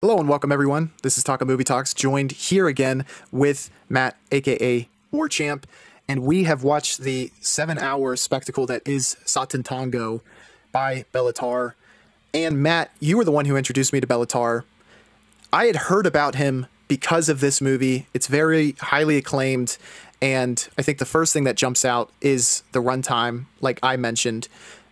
Hello and welcome everyone. This is Talk Movie Talks, joined here again with Matt, aka Warchamp, and we have watched the 7-hour spectacle that is Sátántangó by Béla Tarr. And Matt, you were the one who introduced me to Béla Tarr. I had heard about him because of this movie. It's very highly acclaimed, and I think the first thing that jumps out is the runtime, like I mentioned.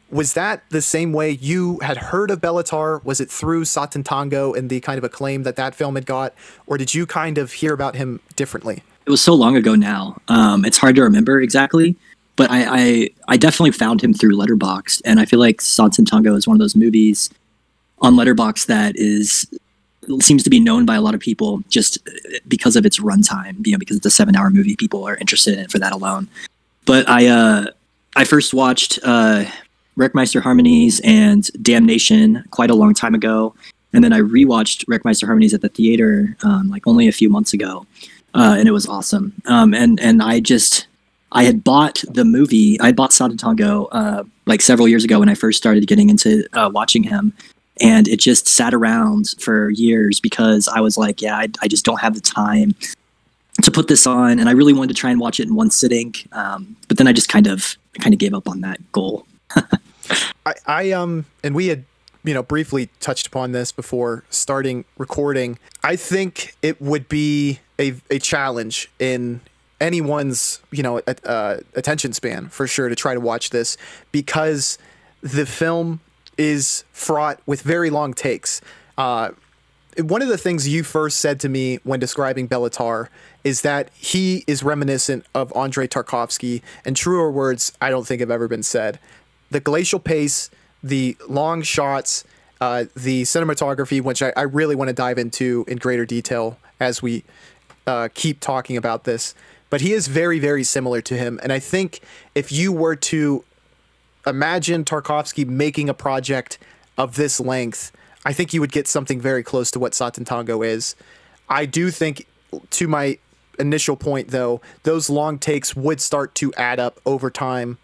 Was that the same way you had heard of Béla Tarr? Was it through Sátántangó and the kind of acclaim that that film had got? Or did you kind of hear about him differently? It was so long ago now. It's hard to remember exactly, but I definitely found him through Letterboxd, and I feel like Sátántangó is one of those movies on Letterboxd that seems to be known by a lot of people just because of its runtime, because it's a 7-hour movie. People are interested in it for that alone. But I first watched Wreckmiester Harmonies and Damnation quite a long time ago, and then I rewatched Wreckmiester Harmonies at the theater like only a few months ago, and it was awesome. And I had bought the movie. I bought Sátántangó like several years ago when I first started getting into watching him, and it just sat around for years because I was like, yeah, I just don't have the time to put this on, and I really wanted to try and watch it in one sitting, but then I just kind of gave up on that goal. And we had, briefly touched upon this before starting recording. I think it would be a challenge in anyone's, attention span for sure to try to watch this, because the film is fraught with very long takes. One of the things you first said to me when describing Béla Tarr is that he is reminiscent of Andrei Tarkovsky, and truer words I don't think have ever been said. The glacial pace, the long shots, the cinematography, which I really want to dive into in greater detail as we keep talking about this. But he is very, very similar to him. And I think if you were to imagine Tarkovsky making a project of this length, I think you would get something very close to what Sátántangó is. I do think, to my initial point, though, those long takes would start to add up over time.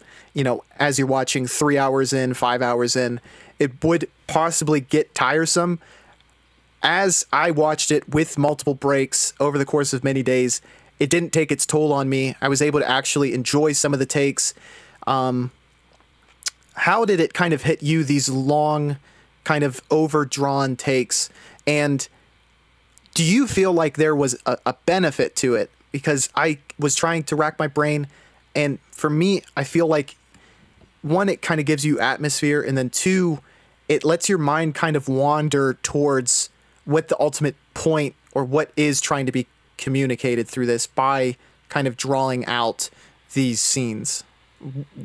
As you're watching 3 hours in, 5 hours in, it would possibly get tiresome. As I watched it with multiple breaks over the course of many days, it didn't take its toll on me. I was able to actually enjoy some of the takes. How did it kind of hit you, these long, kind of overdrawn takes? And do you feel like there was a benefit to it? Because I was trying to rack my brain, and for me, I feel like, one, it kind of gives you atmosphere, and then two, it lets your mind kind of wander towards what the ultimate point or what is trying to be communicated through this by kind of drawing out these scenes.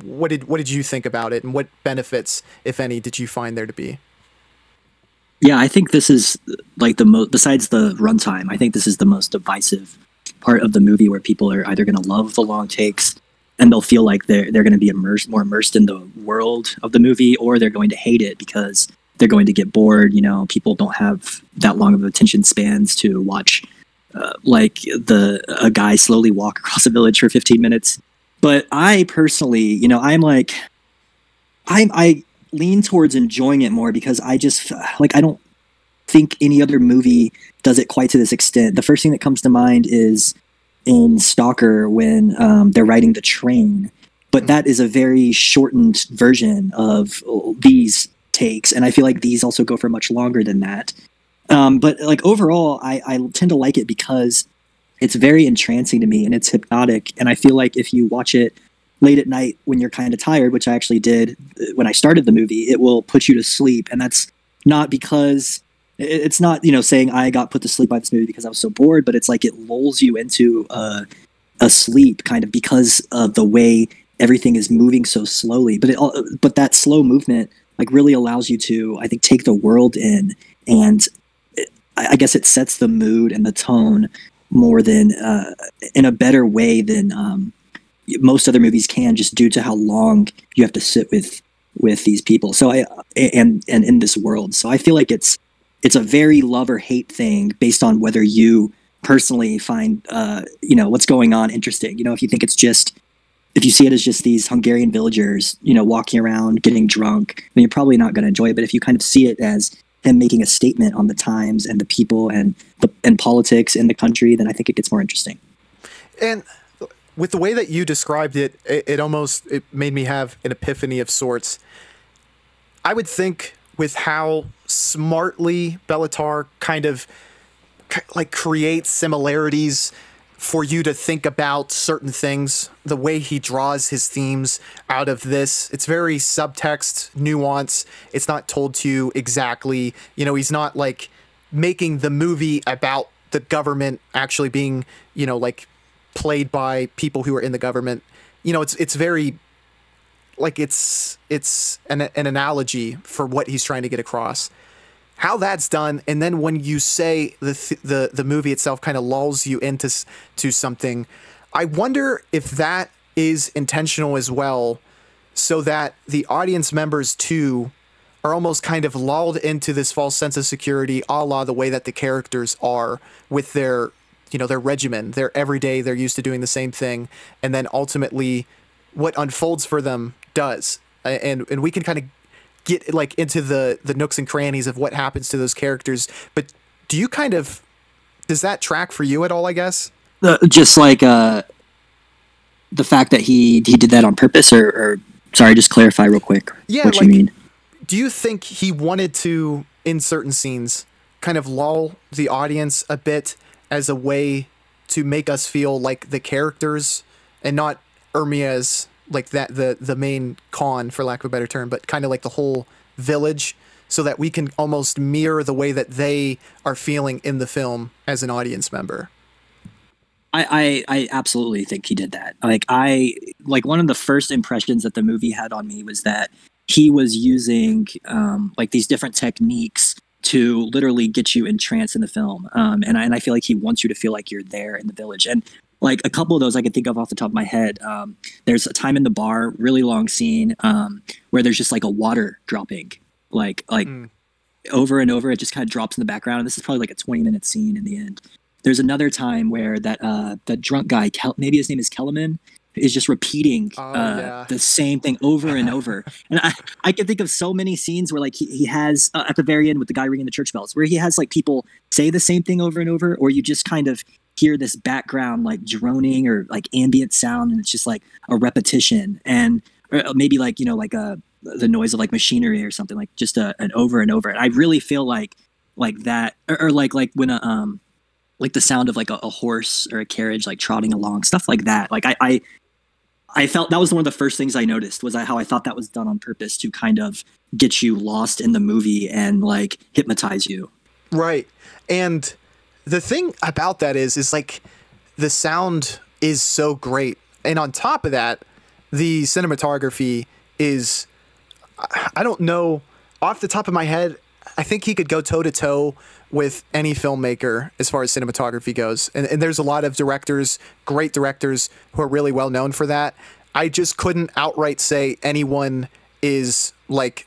What did you think about it, and what benefits, if any, did you find there to be? Yeah, I think this is like besides the runtime, I think this is the most divisive part of the movie, where people are either going to love the long takes and they'll feel like they're going to be more immersed in the world of the movie, or they're going to hate it because they're going to get bored. People don't have that long of attention spans to watch a guy slowly walk across a village for 15 minutes. But I personally, I lean towards enjoying it more because I just I don't think any other movie does it quite to this extent. The first thing that comes to mind is in Stalker when they're riding the train, but that is a very shortened version of these takes, and I feel like these also go for much longer than that. But overall, I tend to like it because it's very entrancing to me, and it's hypnotic, and I feel like if you watch it late at night when you're kind of tired, which I actually did when I started the movie, it will put you to sleep. And that's not because it's not, saying I got put to sleep by this movie because I was so bored, but it's like it lulls you into a sleep kind of because of the way everything is moving so slowly. But that slow movement really allows you to, I think, take the world in, and I guess it sets the mood and the tone more than in a better way than most other movies can, just due to how long you have to sit with these people. So and in this world. So I feel like it's a very love or hate thing based on whether you personally find what's going on interesting. If you think if you see it as just these Hungarian villagers, walking around getting drunk, then you're probably not going to enjoy it. But if you kind of see it as him making a statement on the times and the people and politics in the country, then I think it gets more interesting. And with the way that you described it, it made me have an epiphany of sorts. I would think with how smartly Béla Tarr kind of like creates similarities for you to think about certain things, the way he draws his themes out of this, it's very subtext, nuance. It's not told to you exactly, you know, he's not like making the movie about the government actually being, you know, like played by people who are in the government. You know, it's very like it's an analogy for what he's trying to get across. How that's done, and then when you say the movie itself kind of lulls you into something, I wonder if that is intentional as well, so that the audience members too are almost kind of lulled into this false sense of security, a la the way that the characters are with their, you know, their regimen, their everyday, they're used to doing the same thing, and then ultimately what unfolds for them does, and we can kind of get like into the nooks and crannies of what happens to those characters. But do you kind of, does that track for you at all, I guess? Just like the fact that he did that on purpose, or sorry, just clarify real quick. Yeah, what like, you mean. Do you think he wanted to, in certain scenes, kind of lull the audience a bit as a way to make us feel like the characters and not Ermia's, like that the main con, for lack of a better term, but kind of like the whole village, so that we can almost mirror the way that they are feeling in the film as an audience member? I absolutely think he did that. Like one of the first impressions that the movie had on me was that he was using like these different techniques to literally get you entranced in the film. And I feel like he wants you to feel like you're there in the village. And like a couple of those I can think of off the top of my head. There's a time in the bar, really long scene, where there's just like a water dropping, like over and over. It just kind of drops in the background. And this is probably like a 20-minute scene in the end. There's another time where that drunk guy, maybe his name is Kellerman, is just repeating the same thing over and over. And I can think of so many scenes where like he has at the very end with the guy ringing the church bells, where he has like people say the same thing over and over, or you just kind of hear this background like droning or like ambient sound, and it's just like a repetition, and maybe like, you know, like the noise of like machinery or something, like just an over and over. And I really feel like that, or like when like the sound of like a horse or a carriage like trotting along, stuff like that. Like I felt that was one of the first things I noticed, was how I thought that was done on purpose to kind of get you lost in the movie and like hypnotize you. Right. And the thing about that is like the sound is so great. And on top of that, the cinematography is, I don't know, off the top of my head, I think he could go toe to toe with any filmmaker as far as cinematography goes. And there's a lot of directors, great directors, who are really well known for that. I just couldn't outright say anyone is like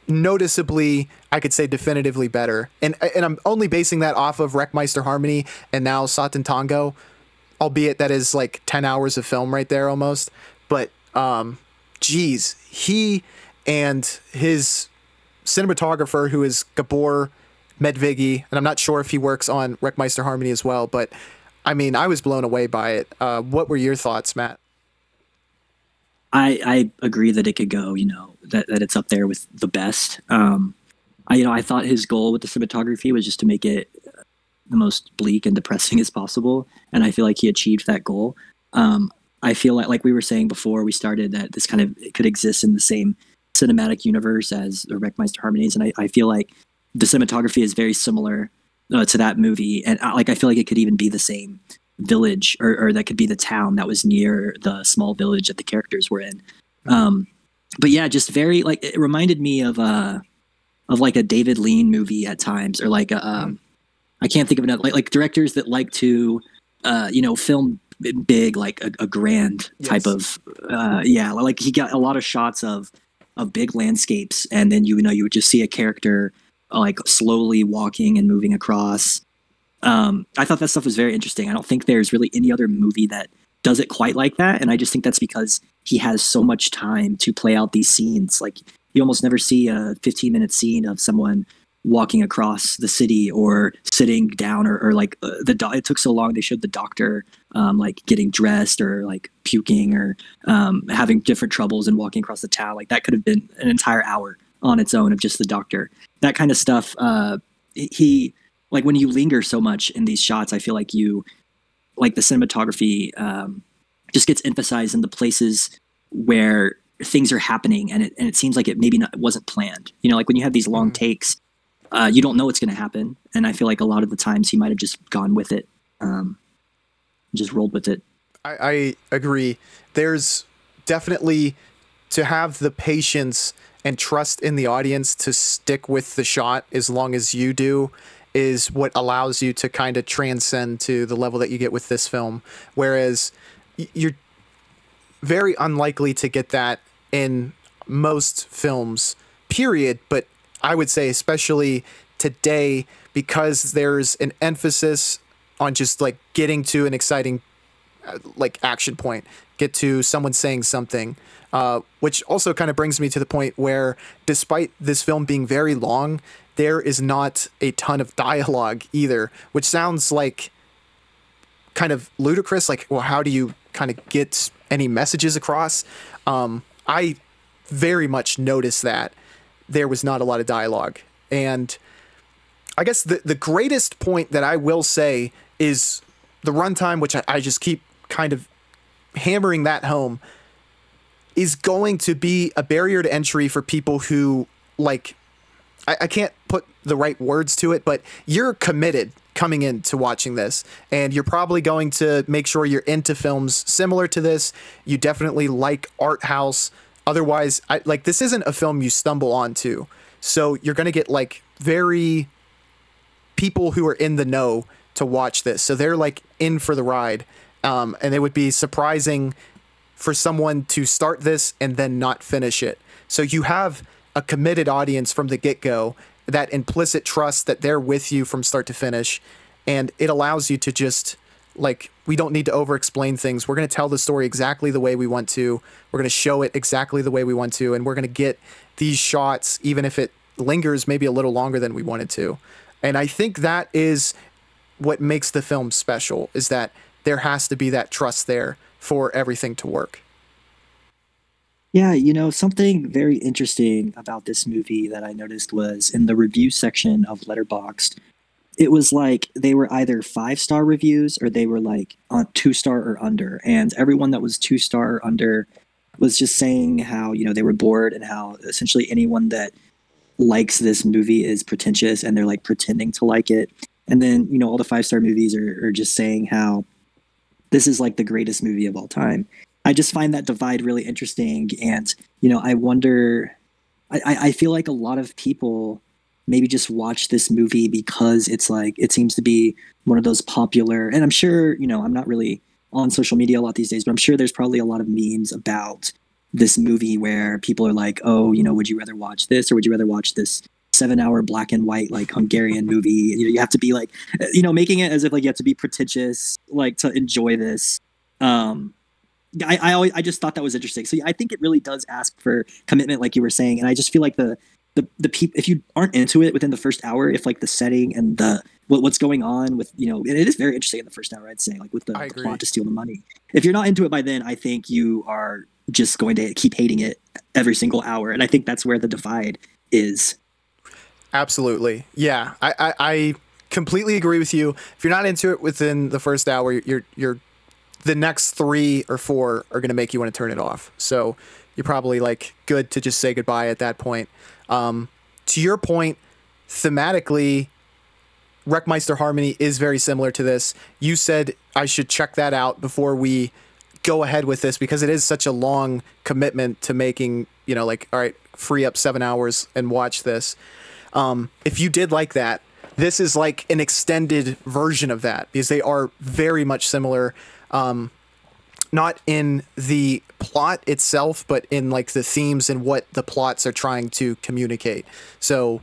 noticeably, I could say definitively better. And I'm only basing that off of Wreckmiester Harmony and now Sátántangó, albeit that is like 10 hours of film right there almost. But geez, he and his cinematographer, who is Gabor Medvigi, and I'm not sure if he works on Wreckmiester Harmony as well, but I mean, I was blown away by it. What were your thoughts, Matt? I agree that it could go, you know, that it's up there with the best. I thought his goal with the cinematography was just to make it the most bleak and depressing as possible, and I feel like he achieved that goal. I feel like we were saying before we started, that this kind of could exist in the same cinematic universe as the Wreckmiester Harmonies, and I feel like the cinematography is very similar to that movie, and I feel like it could even be the same village, or that could be the town that was near the small village that the characters were in. But yeah, just very like, it reminded me of like a David Lean movie at times, or like I can't think of another, like directors that like to film big, like a grand type of like he got a lot of shots of big landscapes, and then you would just see a character like slowly walking and moving across. I thought that stuff was very interesting. I don't think there's really any other movie that does it quite like that, and I just think that's because he has so much time to play out these scenes. Like, you almost never see a 15-minute scene of someone walking across the city or sitting down, or like it took so long. They showed the doctor like getting dressed or like puking or having different troubles and walking across the town. Like that could have been an entire hour on its own of just the doctor. That kind of stuff. He like when you linger so much in these shots, I feel like you like the cinematography just gets emphasized in the places where things are happening, and it seems like it wasn't planned. You know, like when you have these long takes, you don't know what's going to happen, and I feel like a lot of the times he might have just gone with it, just rolled with it. I agree. There's definitely to have the patience and trust in the audience to stick with the shot as long as you do is what allows you to kind of transcend to the level that you get with this film. Whereas you're very unlikely to get that in most films, period. But I would say especially today, because there's an emphasis on just like getting to an exciting like action point, get to someone saying something, which also kind of brings me to the point where despite this film being very long, there is not a ton of dialogue either, which sounds like kind of ludicrous. Like, well, how do you kind of get any messages across? I very much noticed that there was not a lot of dialogue. And I guess the greatest point that I will say is the runtime, which I just keep kind of hammering that home, is going to be a barrier to entry for people who like, I can't put the right words to it, but you're committed coming into watching this, and you're probably going to make sure you're into films similar to this. You definitely like art house. Otherwise, like this isn't a film you stumble onto. So you're going to get like very people who are in the know to watch this. So they're like in for the ride. And it would be surprising for someone to start this and then not finish it. So you have a committed audience from the get-go, that implicit trust that they're with you from start to finish. And it allows you to just like, we don't need to over-explain things. We're going to tell the story exactly the way we want to. We're going to show it exactly the way we want to. And we're going to get these shots, even if it lingers maybe a little longer than we wanted to. And I think that is what makes the film special, is that there has to be that trust there for everything to work. Yeah, you know, something very interesting about this movie that I noticed was in the review section of Letterboxd, it was like they were either 5-star reviews or they were like on 2-star or under. And everyone that was 2-star or under was just saying how, you know, they were bored and how essentially anyone that likes this movie is pretentious and they're like pretending to like it. And then, you know, all the 5-star movies are just saying how this is like the greatest movie of all time. I just find that divide really interesting. And, you know, I wonder, I feel like a lot of people maybe just watch this movie because it's like, it seems to be one of those popular, and I'm sure, you know, I'm not really on social media a lot these days, but I'm sure there's probably a lot of memes about this movie where people are like, oh, you know, would you rather watch this or would you rather watch this 7-hour black and white, like Hungarian movie? You know, you have to be like, you know, making it as if like you have to be pretentious, like to enjoy this. I just thought that was interesting. So I think it really does ask for commitment, like you were saying. And I just feel like the people, if you aren't into it within the first hour, if like the setting and the what's going on with, you know, it is very interesting in the first hour, I'd say, like with the plot to steal the money. If you're not into it by then, I think you are just going to keep hating it every single hour. And I think that's where the divide is. Absolutely. Yeah. I completely agree with you. If you're not into it within the first hour, you're the next 3 or 4 are going to make you want to turn it off. So you're probably like good to just say goodbye at that point. To your point, thematically, Wreckmiester Harmony is very similar to this. You said I should check that out before we go ahead with this because it is such a long commitment to making, you know, like, all right, free up 7 hours and watch this. If you did like that, this is like an extended version of that because they are very much similar. Not in the plot itself, but in like the themes and what the plots are trying to communicate. So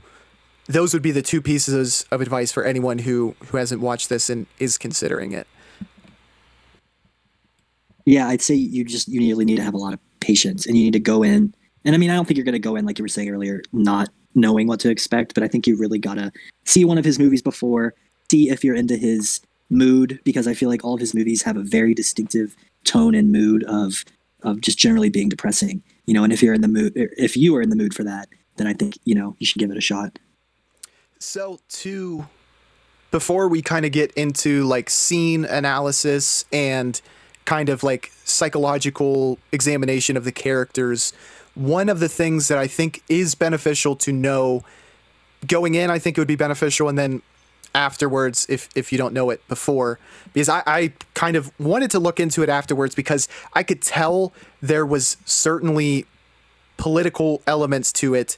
those would be the 2 pieces of advice for anyone who hasn't watched this and is considering it. Yeah, I'd say you really need to have a lot of patience and you need to go in. And I mean, I don't think you're going to go in, like you were saying earlier, not knowing what to expect, but I think you really gotta see one of his movies before, see if you're into his mood, because I feel like all of his movies have a very distinctive tone and mood of just generally being depressing, you know. And if you are in the mood for that, then I think, you know, you should give it a shot. So before we kind of get into like scene analysis and kind of like psychological examination of the characters, one of the things that I think is beneficial to know going in, I think it would be beneficial, and then afterwards if you don't know it before, because I kind of wanted to look into it afterwards because I could tell there was certainly political elements to it,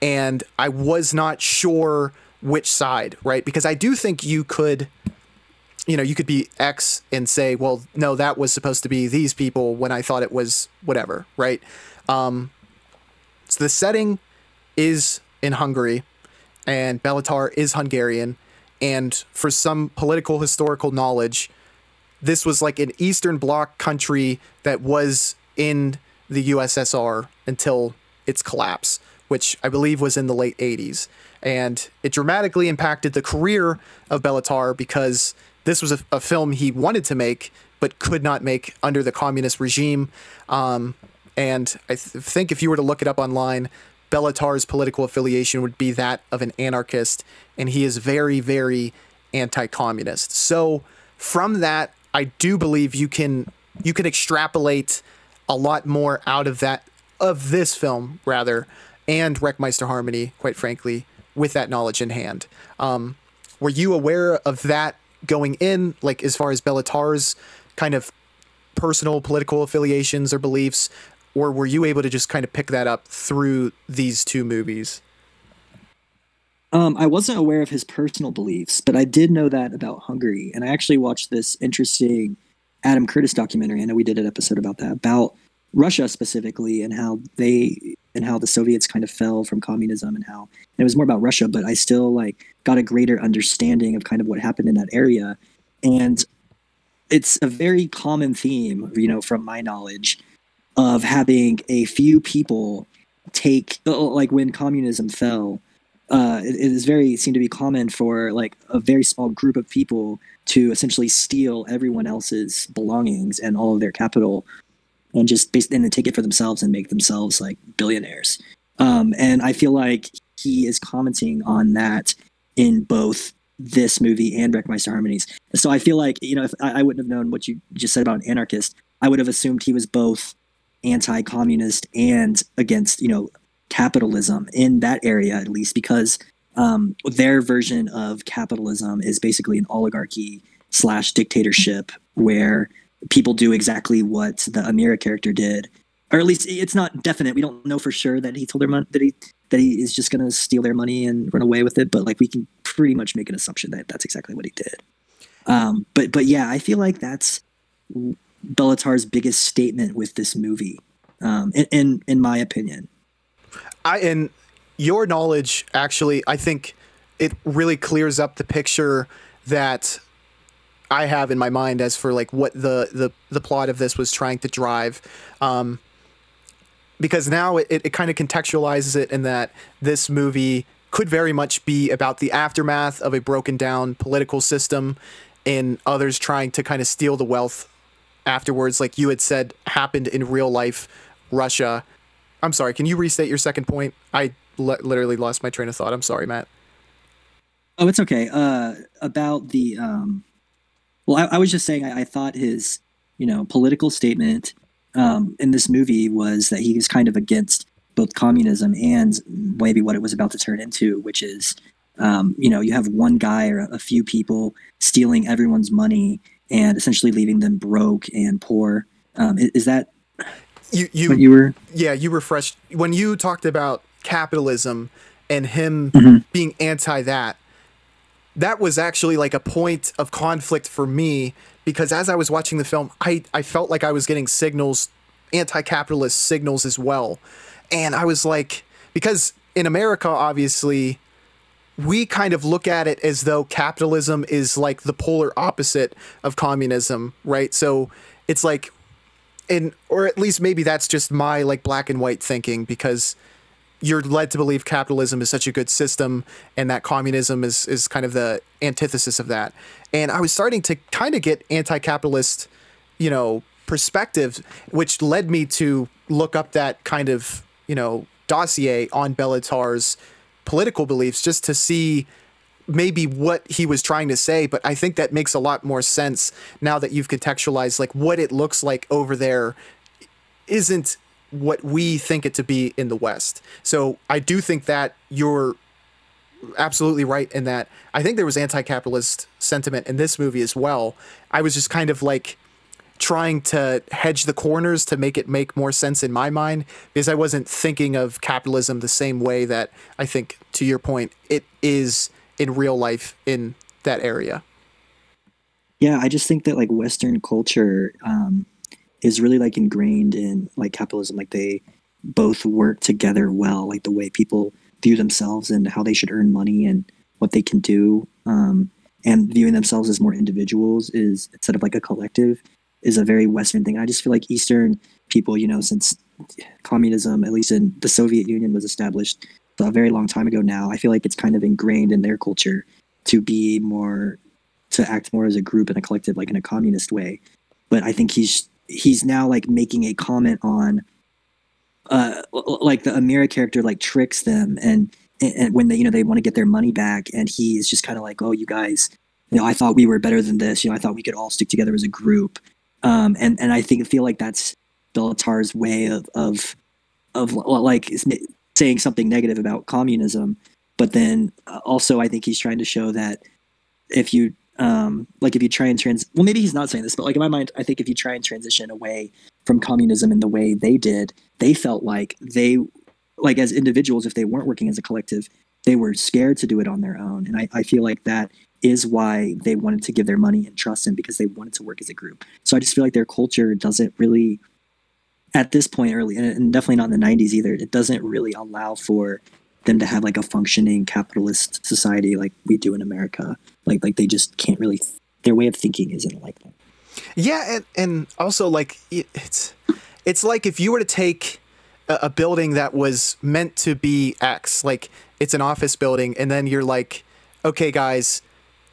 and I was not sure which side, right? Because I do think you could be X and say, well, no, that was supposed to be these people when I thought it was whatever, right? So the setting is in Hungary, and Béla Tarr is Hungarian, and for some political historical knowledge, this was like an Eastern Bloc country that was in the USSR until its collapse, which I believe was in the late 80s. And it dramatically impacted the career of Béla Tarr because this was a film he wanted to make but could not make under the communist regime. And I think if you were to look it up online, Béla Tarr's political affiliation would be that of an anarchist, and he is very, very anti-communist. So from that, I do believe you can extrapolate a lot more out of this film rather, and Wreckmiester Harmony, quite frankly, with that knowledge in hand. Were you aware of that going in, like as far as Béla Tarr's kind of personal political affiliations or beliefs, or were you able to just kind of pick that up through these two movies? I wasn't aware of his personal beliefs, but I did know that about Hungary. And I actually watched this interesting Adam Curtis documentary. I know we did an episode about that, about Russia specifically, and how the Soviets kind of fell from communism, and it was more about Russia, but I still like got a greater understanding of kind of what happened in that area. And it's a very common theme, you know, from my knowledge, of having a few people take, like when communism fell, it seemed to be common for like a very small group of people to essentially steal everyone else's belongings and all of their capital, and and then take it for themselves and make themselves like billionaires. And I feel like he is commenting on that in both this movie and Wreckmiester Harmonies. So I feel like, you know, if I wouldn't have known what you just said about an anarchist, I would have assumed he was both anti-communist and against, you know, capitalism in that area, at least, because their version of capitalism is basically an oligarchy / dictatorship where people do exactly what the Amira character did, or at least it's not definite. We don't know for sure that he told their money that he is just going to steal their money and run away with it, but like we can pretty much make an assumption that that's exactly what he did. But yeah, I feel like that's Béla Tarr's biggest statement with this movie, in my opinion. In your knowledge, actually, I think it really clears up the picture that I have in my mind as for like what the plot of this was trying to drive. Because now it kind of contextualizes it in that this movie could very much be about the aftermath of a broken down political system and others trying to kind of steal the wealth afterwards, like you had said happened in real life Russia. I'm sorry, can you restate your second point? I literally lost my train of thought. I'm sorry, Matt. Oh, it's okay. About the well, I was just saying I thought his, you know, political statement in this movie was that he was kind of against both communism and maybe what it was about to turn into, which is, you know, you have one guy or a few people stealing everyone's money and essentially leaving them broke and poor. Is that what you were? Yeah, you refreshed when you talked about capitalism and him being anti that. That was actually like a point of conflict for me, because as I was watching the film, I felt like I was getting signals, anti-capitalist signals as well. And I was like, because in America, obviously, we kind of look at it as though capitalism is like the polar opposite of communism, right? So it's like, or at least maybe that's just my like black and white thinking, because you're led to believe capitalism is such a good system and that communism is kind of the antithesis of that. And I was starting to kind of get anti-capitalist, you know, perspective, which led me to look up that kind of, you know, dossier on Béla Tarr's political beliefs just to see maybe what he was trying to say. But I think that makes a lot more sense now that you've contextualized like what it looks like over there isn't what we think it to be in the West. So I do think that you're absolutely right in that. I think there was anti-capitalist sentiment in this movie as well. I was just kind of like trying to hedge the corners to make it make more sense in my mind, because I wasn't thinking of capitalism the same way that I think, to your point, it is in real life in that area. Yeah, I just think that like Western culture is really like ingrained in like capitalism. Like they both work together well, like the way people view themselves and how they should earn money and what they can do, and viewing themselves as more individuals is instead of like a collective is a very Western thing. I just feel like Eastern people, you know, since communism, at least in the Soviet Union, was established a very long time ago now, I feel like it's kind of ingrained in their culture to be more, to act more as a group and a collective, like in a communist way. But I think he's now like making a comment on like the Amira character like tricks them and when they, you know, they want to get their money back, and he is just kind of like, oh, you guys, you know, I thought we were better than this, you know, I thought we could all stick together as a group. And I feel like that's Béla Tarr's way of like saying something negative about communism, but then also I think he's trying to show that if you like if you try and well, maybe he's not saying this, but like in my mind, I think if you try and transition away from communism in the way they did, they felt like they, like as individuals, if they weren't working as a collective, they were scared to do it on their own. And I feel like that is why they wanted to give their money and trust him, because they wanted to work as a group. So I just feel like their culture doesn't really, at this point early, and definitely not in the 90s either, it doesn't really allow for them to have like a functioning capitalist society like we do in America. Like they just can't really, their way of thinking isn't like that. Yeah. And also like, it's like if you were to take a building that was meant to be X, like it's an office building, and then you're like, okay, guys,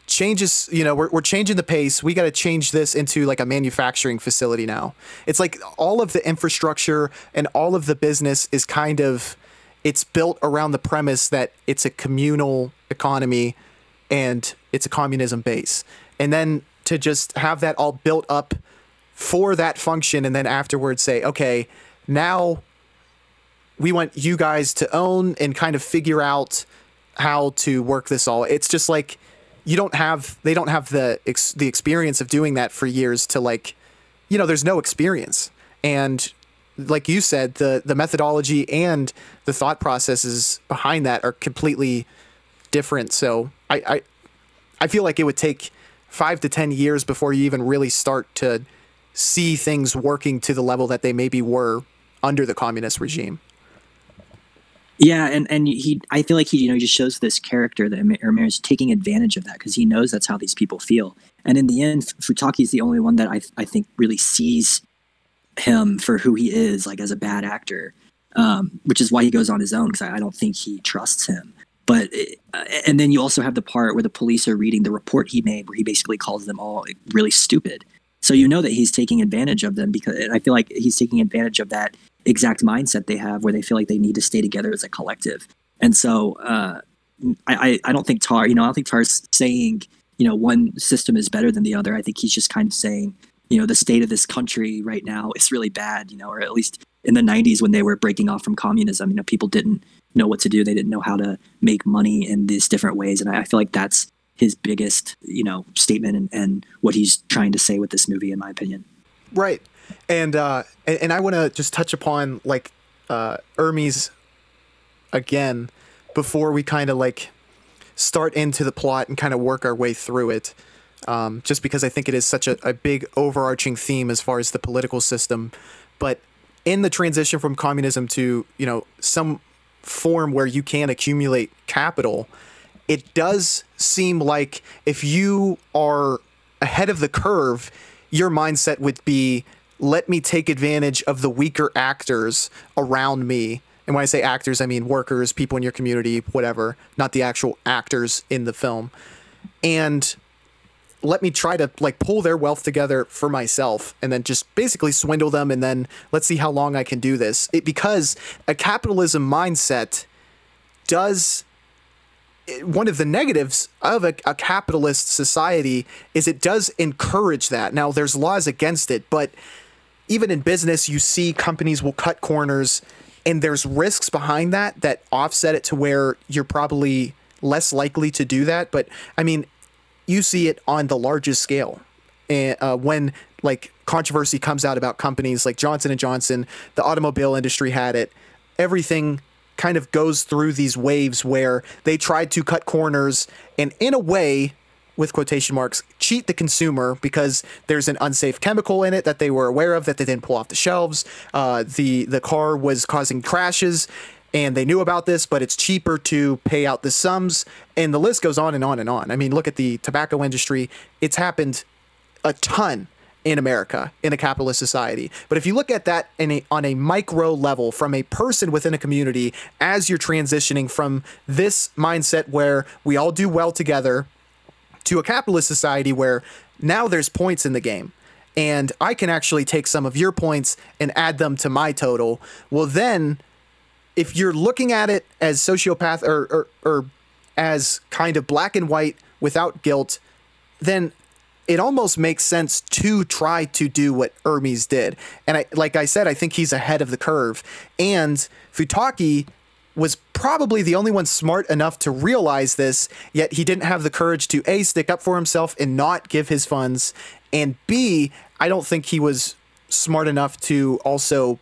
changes, you know, we're changing the pace. We got to change this into like a manufacturing facility now. It's like all of the infrastructure and all of the business is kind of, it's built around the premise that it's a communal economy and it's a communism base. And then to just have that all built up for that function, and then afterwards say, okay, now we want you guys to own and kind of figure out how to work this all. It's just like, they don't have the experience of doing that for years to like, you know, there's no experience. And like you said, the methodology and the thought processes behind that are completely different. So I feel like it would take 5 to 10 years before you even really start to see things working to the level that they maybe were under the communist regime. Yeah, and I feel like he, you know, just shows this character that Amir is taking advantage of that because he knows that's how these people feel. And in the end, Futaki is the only one that I think really sees him for who he is, like as a bad actor, which is why he goes on his own, because I don't think he trusts him. But and then you also have the part where the police are reading the report he made, where he basically calls them all really stupid. So you know that he's taking advantage of them, because I feel like he's taking advantage of that exact mindset they have, where they feel like they need to stay together as a collective. And so I don't think Tarr, you know, I don't think Tarr's saying, you know, one system is better than the other. I think he's just kind of saying, you know, the state of this country right now is really bad, you know, or at least in the 90s when they were breaking off from communism, you know, people didn't know what to do. They didn't know how to make money in these different ways. And I feel like that's his biggest, you know, statement and what he's trying to say with this movie, in my opinion. Right. And I want to just touch upon like Hermes again before we kind of like start into the plot and kind of work our way through it. Just because I think it is such a big overarching theme as far as the political system. But in the transition from communism to, you know, some form where you can accumulate capital, it does seem like if you are ahead of the curve, your mindset would be, let me take advantage of the weaker actors around me And when I say actors, I mean workers, people in your community, whatever, not the actual actors in the film. And let me try to like pull their wealth together for myself and then just basically swindle them. And then let's see how long I can do this. Because a capitalism mindset does, one of the negatives of a capitalist society is it does encourage that. Now there's laws against it, but even in business, you see companies will cut corners, and there's risks behind that offset it to where you're probably less likely to do that. But I mean, you see it on the largest scale. And when like controversy comes out about companies like Johnson & Johnson, the automobile industry had it, everything kind of goes through these waves where they tried to cut corners and in a way, with quotation marks, cheat the consumer because there's an unsafe chemical in it that they were aware of that they didn't pull off the shelves. The car was causing crashes, and they knew about this, but it's cheaper to pay out the sums, and the list goes on and on and on. I mean, look at the tobacco industry. It's happened a ton in America in a capitalist society. But if you look at that on a micro level from a person within a community, as you're transitioning from this mindset where we all do well together to a capitalist society where now there's points in the game, and I can actually take some of your points and add them to my total, well then, if you're looking at it as sociopath or as kind of black and white without guilt, then it almost makes sense to try to do what Hermes did. And like I said, I think he's ahead of the curve. And Futaki was probably the only one smart enough to realize this, yet he didn't have the courage to A, stick up for himself and not give his funds, and B, I don't think he was smart enough to also,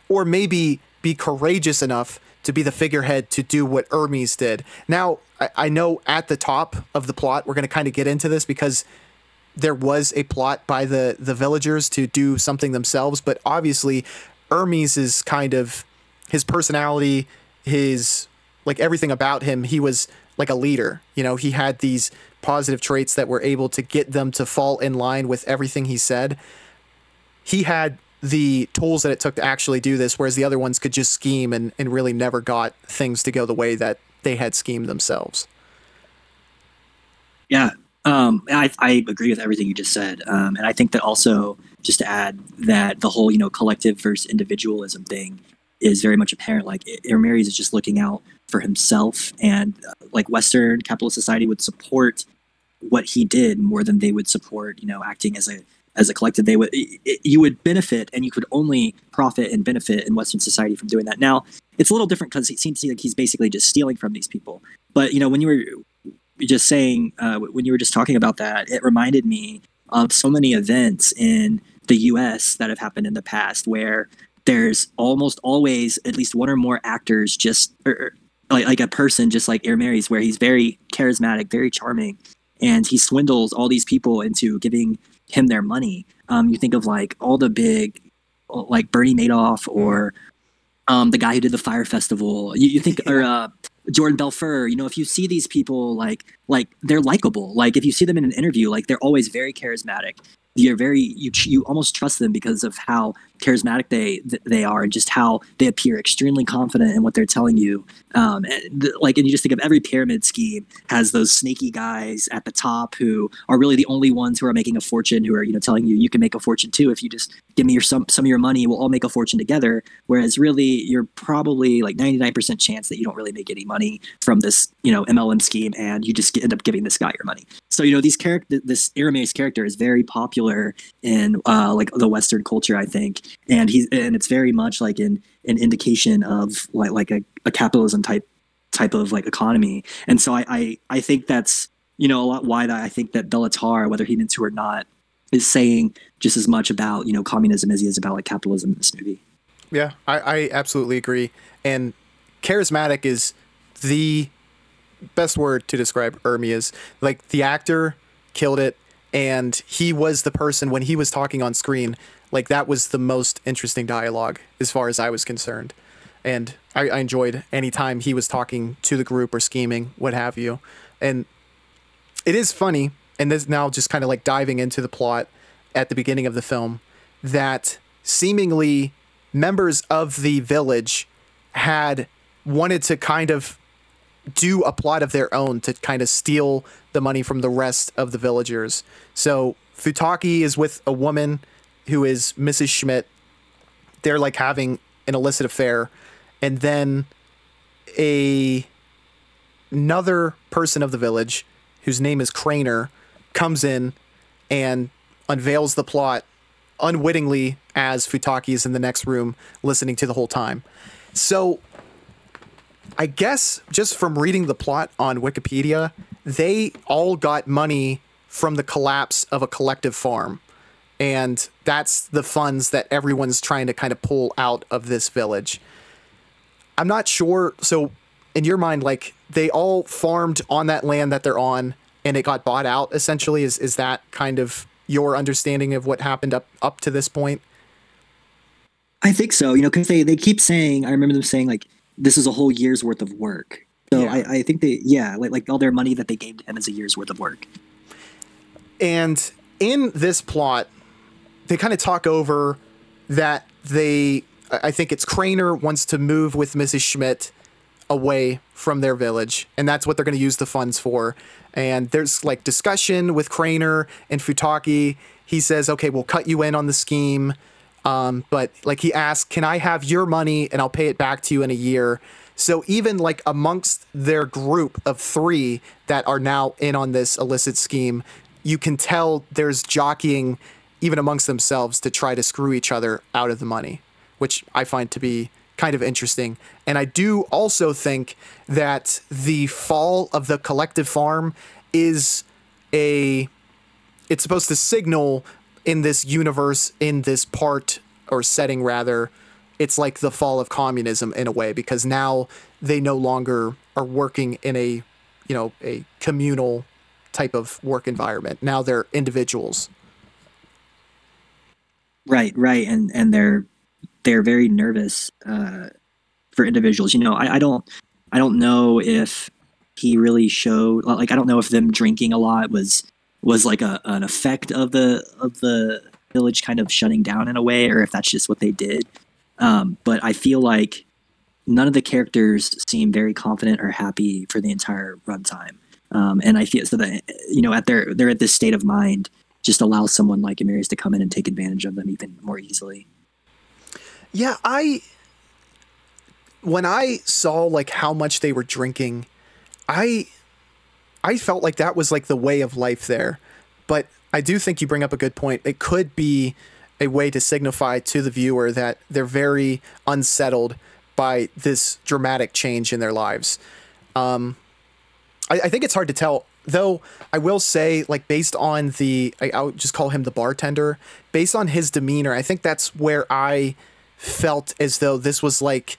or maybe be courageous enough to be the figurehead to do what Hermes did. Now, I know at the top of the plot, we're going to kind of get into this because there was a plot by the villagers to do something themselves, but obviously Hermes is kind of his personality, his like everything about him, he was like a leader. You know, he had these positive traits that were able to get them to fall in line with everything he said. He had the tools that it took to actually do this, whereas the other ones could just scheme and really never got things to go the way that they had schemed themselves. Yeah, I agree with everything you just said. And I think that also, just to add, that the whole, collective versus individualism thing is very much apparent. Like, Hermes is just looking out for himself, and like Western capitalist society would support what he did more than they would support, acting as a collective. You would benefit, and you could only profit and benefit in Western society from doing that. Now, it's a little different because it seems to me like he's basically just stealing from these people. But, when you were just saying, when you were just talking about that, it reminded me of so many events in the US that have happened in the past where there's almost always at least one or more actors like a person just like Hermes, where he's very charismatic, very charming, and he swindles all these people into giving him their money. You think of like all the big, like Bernie Madoff, or the guy who did the Fire Festival. You think, or Jordan Belfort. If you see these people, like they're likable. Like if you see them in an interview, like they're always very charismatic. You almost trust them because of how charismatic they are, and just how they appear extremely confident in what they're telling you. And you just think of every pyramid scheme has those snaky guys at the top who are really the only ones who are making a fortune, who are telling you can make a fortune too if you just give me some of your money, we'll all make a fortune together. Whereas really you're probably like 99% chance that you don't really make any money from this MLM scheme, and you just end up giving this guy your money. So this Hermes character is very popular in like the Western culture, I think, and it's very much like an indication of like a capitalism type of like economy. And so I think that's a lot why that I think that Béla Tarr, whether he meant to or not, is saying just as much about communism as he is about like capitalism in this movie. Yeah, I absolutely agree. And charismatic is the best word to describe Hermes. Like, the actor killed it, and he was the person when he was talking on screen, like that was the most interesting dialogue as far as I was concerned. And I enjoyed any time he was talking to the group or scheming, what have you. And it is funny, and this now just kind of like diving into the plot at the beginning of the film, that seemingly members of the village had wanted to kind of do a plot of their own to kind of steal the money from the rest of the villagers. So Futaki is with a woman who is Mrs. Schmidt. They're like having an illicit affair. And then another person of the village, whose name is Craner, comes in and unveils the plot unwittingly as Futaki is in the next room listening to the whole time. So I guess just from reading the plot on Wikipedia, they all got money from the collapse of a collective farm. And that's the funds that everyone's trying to kind of pull out of this village. I'm not sure. So in your mind, like, they all farmed on that land that they're on and it got bought out, essentially? Is that kind of your understanding of what happened up to this point? I think so, you know, because they keep saying, I remember them saying, like, this is a whole year's worth of work. So yeah. I think like all their money that they gave to him is a year's worth of work. And in this plot, they kind of talk over that I think it's Craner wants to move with Mrs. Schmidt away from their village, and that's what they're going to use the funds for. And there's like discussion with Craner and Futaki. He says, okay, we'll cut you in on the scheme. But like he asks, can I have your money and I'll pay it back to you in a year? So even like amongst their group of 3 that are now in on this illicit scheme, you can tell there's jockeying even amongst themselves to try to screw each other out of the money, which I find to be kind of interesting. And I do also think that the fall of the collective farm is it's supposed to signal in this universe, in this part or setting rather, it's like the fall of communism in a way, because now they no longer are working in a communal type of work environment. Now they're individuals. Right. And they're very nervous for individuals. You know, I don't know if he really showed, like, I don't know if them drinking a lot was like an effect of the village kind of shutting down in a way, or if that's just what they did. But I feel like none of the characters seem very confident or happy for the entire runtime. And I feel so that, you know, they're at this state of mind just allows someone like Amirius to come in and take advantage of them even more easily. Yeah, when I saw like how much they were drinking, I felt like that was like the way of life there. But I do think you bring up a good point. It could be a way to signify to the viewer that they're very unsettled by this dramatic change in their lives. I think it's hard to tell, though. I will say, like, based on I would just call him the bartender, based on his demeanor, I think that's where I felt as though this was like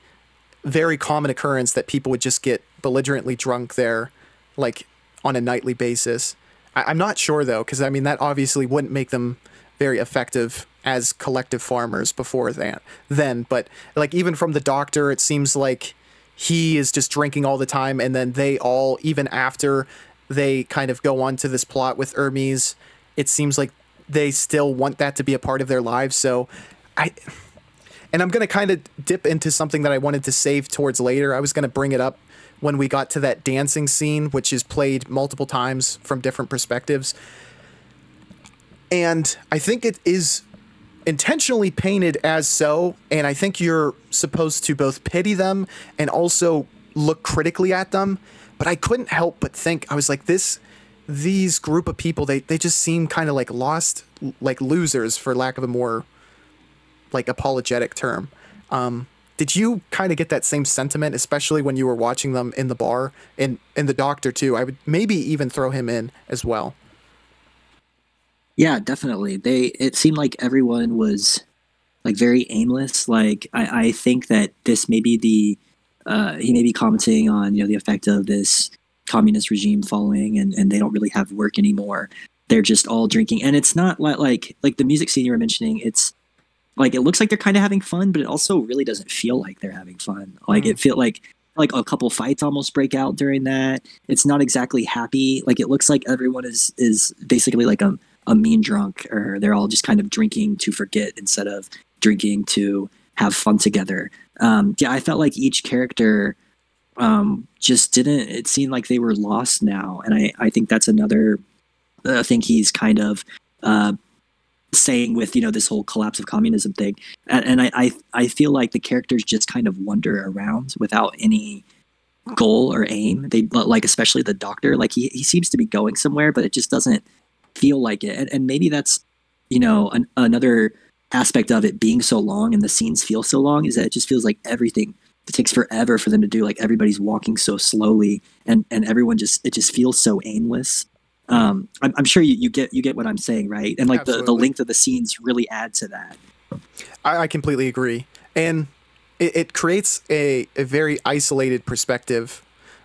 very common occurrence that people would just get belligerently drunk there, like on a nightly basis. I'm not sure though, because I mean that obviously wouldn't make them very effective as collective farmers before then. But like even from the doctor, it seems like he is just drinking all the time, and then they all, even after they kind of go on to this plot with Hermes, it seems like they still want that to be a part of their lives. So and I'm going to kind of dip into something that I wanted to save towards later. I was going to bring it up when we got to that dancing scene, which is played multiple times from different perspectives. And I think it is intentionally painted as so, and I think you're supposed to both pity them and also look critically at them. But I couldn't help but think, I was like, these group of people, they just seem kind of like lost, like losers, for lack of a more like apologetic term. Did you kind of get that same sentiment, especially when you were watching them in the bar, and the doctor too? I would maybe even throw him in as well. Yeah, definitely. It seemed like everyone was like very aimless. Like I think that this may be he may be commenting on, you know, the effect of this communist regime falling, and they don't really have work anymore. They're just all drinking, and it's not like the music scene you were mentioning. It's like it looks like they're kind of having fun, but it also really doesn't feel like they're having fun. Like it feel like a couple fights almost break out during that. It's not exactly happy. Like it looks like everyone is basically like a mean drunk, or they're all just kind of drinking to forget instead of drinking to have fun together. Yeah, I felt like each character just didn't, it seemed like they were lost now. And I think that's another thing he's kind of saying with, you know, this whole collapse of communism thing. And I feel like the characters just kind of wander around without any goal or aim. They, like, especially the doctor, like he seems to be going somewhere, but it just doesn't feel like it. And maybe that's, you know, another aspect of it being so long and the scenes feel so long, is that it just feels like everything, it takes forever for them to do. Like, everybody's walking so slowly, and everyone just, it just feels so aimless. I'm sure you get what I'm saying, right? And like the length of the scenes really add to that. I completely agree. And it creates a very isolated perspective,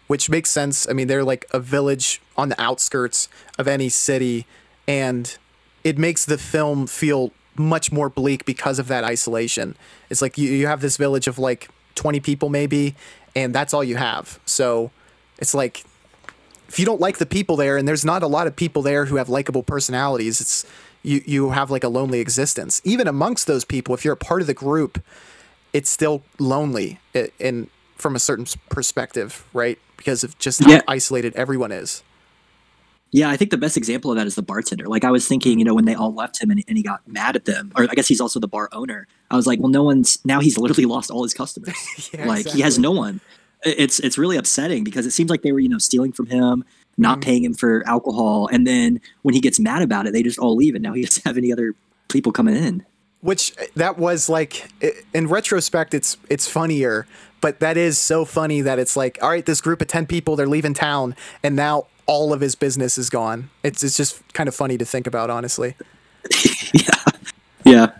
which makes sense. I mean, they're like a village on the outskirts of any city, and it makes the film feel much more bleak because of that isolation. It's like you have this village of like 20 people maybe, and that's all you have. So it's like, if you don't like the people there, and there's not a lot of people there who have likable personalities, it's you have like a lonely existence. Even amongst those people, if you're a part of the group, it's still lonely in from a certain perspective, right? Because of just how isolated everyone is. Yeah, I think the best example of that is the bartender. Like, I was thinking, you know, when they all left him and he got mad at them, or I guess he's also the bar owner. I was like, well, now he's literally lost all his customers. Yeah, like, exactly. He has no one. It's really upsetting, because it seems like they were, you know, stealing from him, not paying him for alcohol. And then when he gets mad about it, they just all leave, and now he doesn't have any other people coming in. Which, that was like, in retrospect, it's funnier, but that is so funny that it's like, all right, this group of 10 people, they're leaving town, and now all of his business is gone. It's just kind of funny to think about, honestly. Yeah.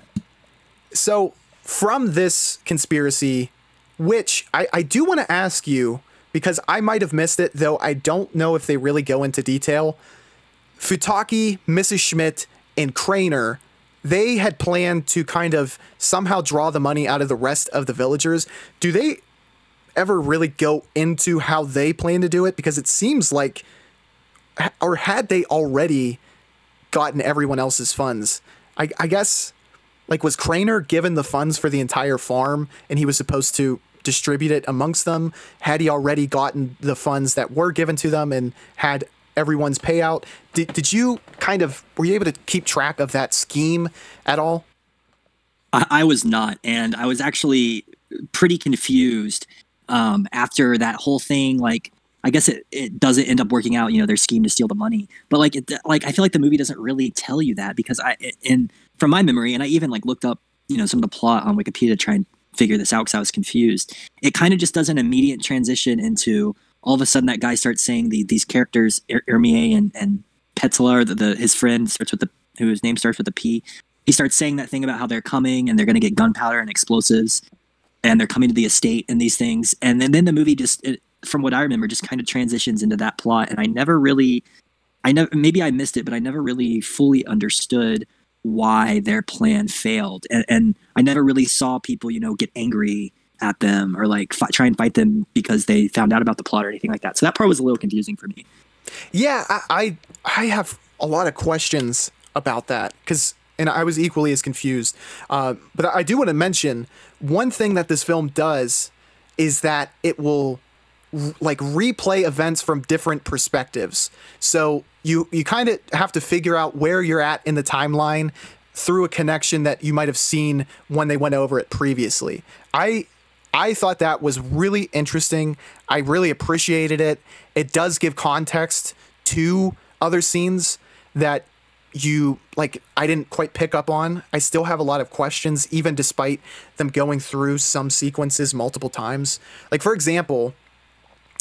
So from this conspiracy, which I do want to ask you, because I might have missed it, though I don't know if they really go into detail. Futaki, Mrs. Schmidt, and Craner, they had planned to kind of somehow draw the money out of the rest of the villagers. Do they ever really go into how they plan to do it? Because it seems like, or had they already gotten everyone else's funds? I guess, like, was Craner given the funds for the entire farm and he was supposed to distribute it amongst them? Had he already gotten the funds that were given to them and had everyone's payout? Did you were you able to keep track of that scheme at all? I was not, and I was actually pretty confused after that whole thing. Like, I guess it doesn't end up working out, you know, their scheme to steal the money. But like I feel like the movie doesn't really tell you that, because from my memory, and I even like looked up, you know, some of the plot on Wikipedia to try and figure this out because I was confused. It kind of just does an immediate transition into, all of a sudden that guy starts saying these characters, Ermier and Petula, or his friend whose name starts with a P. He starts saying that thing about how they're coming and they're going to get gunpowder and explosives, and they're coming to the estate and these things. And then the movie just, from what I remember, just kind of transitions into that plot. And maybe I missed it, but I never really fully understood why their plan failed. And I never really saw people, you know, get angry at them or like try and fight them because they found out about the plot or anything like that. So that part was a little confusing for me. Yeah, I have a lot of questions about that, and I was equally as confused. But I do want to mention one thing that this film does is that it will like replay events from different perspectives. So you kind of have to figure out where you're at in the timeline through a connection that you might have seen when they went over it previously. I thought that was really interesting. I really appreciated it. It does give context to other scenes that I didn't quite pick up on. I still have a lot of questions, even despite them going through some sequences multiple times. Like, for example,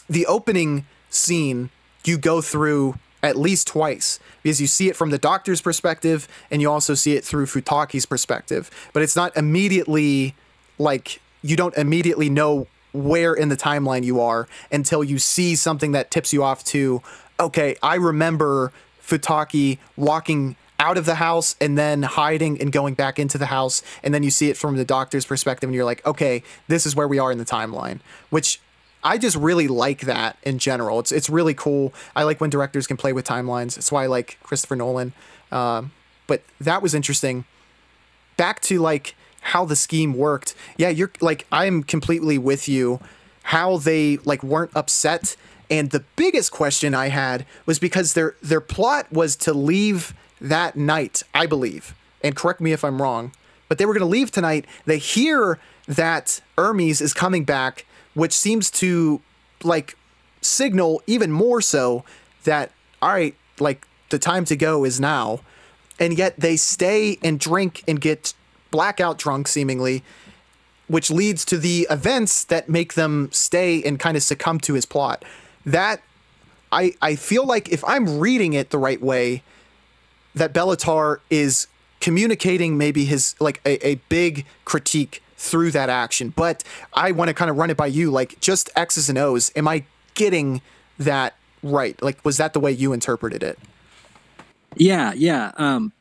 the opening scene you go through at least twice, because you see it from the doctor's perspective and you also see it through Futaki's perspective. But it's not immediately, like, you don't immediately know where in the timeline you are until you see something that tips you off to, okay, I remember Futaki walking out of the house and then hiding and going back into the house. And then you see it from the doctor's perspective and you're like, okay, this is where we are in the timeline, which I just really like that in general. It's really cool. I like when directors can play with timelines. That's why I like Christopher Nolan. But that was interesting. Back to like how the scheme worked, yeah, you're like, I'm completely with you. How they like weren't upset. And the biggest question I had was because their plot was to leave that night, I believe. And correct me if I'm wrong, but they were going to leave tonight. They hear that Hermes is coming back, which seems to like signal even more so that, all right, like the time to go is now. And yet they stay and drink and get blackout drunk seemingly, which leads to the events that make them stay and kind of succumb to his plot. That I feel like if I'm reading it the right way, that Béla Tarr is communicating maybe his like a big critique through that action. But I want to kind of run it by you, like just X's and O's. Am I getting that right? Like, was that the way you interpreted it? Yeah.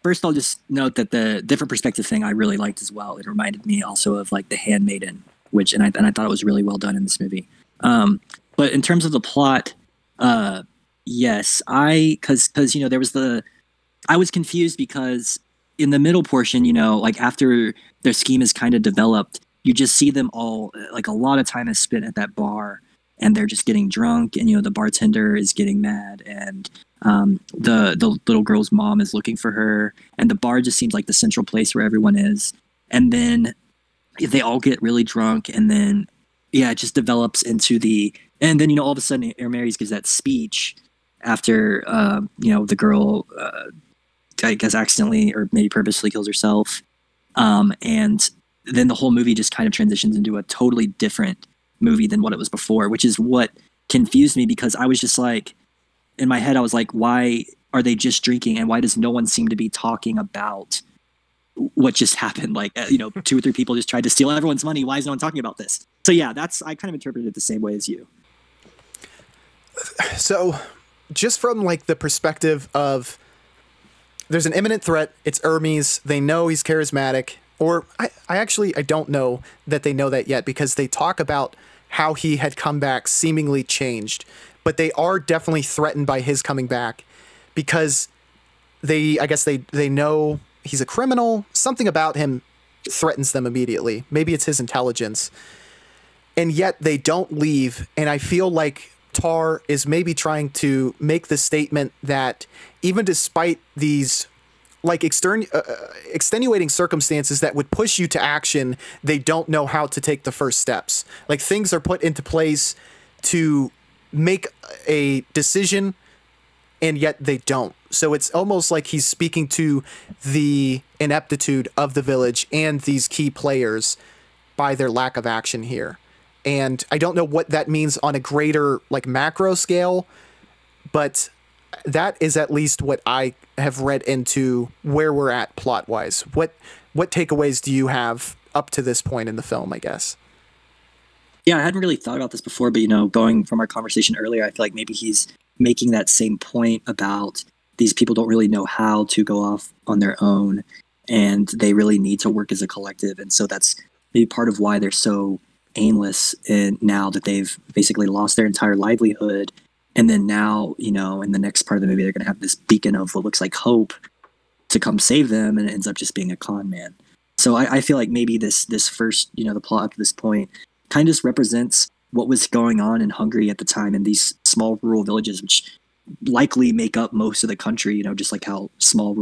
First, I'll just note that the different perspective thing I really liked as well. It reminded me also of like The Handmaiden, which and I thought it was really well done in this movie. But in terms of the plot, yes, because there was I was confused because in the middle portion, like after their scheme is kind of developed, you just see them all like a lot of time is spent at that bar, and they're just getting drunk, and the bartender is getting mad, and the little girl's mom is looking for her, and the bar just seems like the central place where everyone is. And then they all get really drunk, and then it just develops into and then all of a sudden Hermes gives that speech after the girl I guess accidentally or maybe purposely kills herself, and then the whole movie just kind of transitions into a totally different movie than what it was before, which is what confused me, because I was just like, in my head, I was like, why are they just drinking, and why does no one seem to be talking about what just happened? Like, 2 or 3 people just tried to steal everyone's money. Why is no one talking about this? So yeah, I kind of interpreted it the same way as you. So just from like the perspective of there's an imminent threat, it's Hermes, they know he's charismatic, or I don't know that they know that yet, because they talk about how he had come back seemingly changed. But they are definitely threatened by his coming back, because I guess they know he's a criminal. Something about him threatens them immediately. Maybe it's his intelligence. And yet they don't leave. And I feel like Tarr is maybe trying to make the statement that even despite these like extenuating circumstances that would push you to action, they don't know how to take the first steps. Like, things are put into place to make a decision, and yet they don't. So it's almost like he's speaking to the ineptitude of the village and these key players by their lack of action here. And I don't know what that means on a greater like macro scale, but that is at least what I have read into where we're at plot wise. What takeaways do you have up to this point in the film, I guess? Yeah, I hadn't really thought about this before, but going from our conversation earlier, I feel like maybe he's making that same point about these people don't really know how to go off on their own, and they really need to work as a collective. And so that's maybe part of why they're so aimless, and now that they've basically lost their entire livelihood. And then now, in the next part of the movie, they're going to have this beacon of what looks like hope to come save them, and it ends up just being a con man. So I feel like maybe this first, the plot up to this point kind of just represents what was going on in Hungary at the time in these small rural villages, which likely make up most of the country, just like how small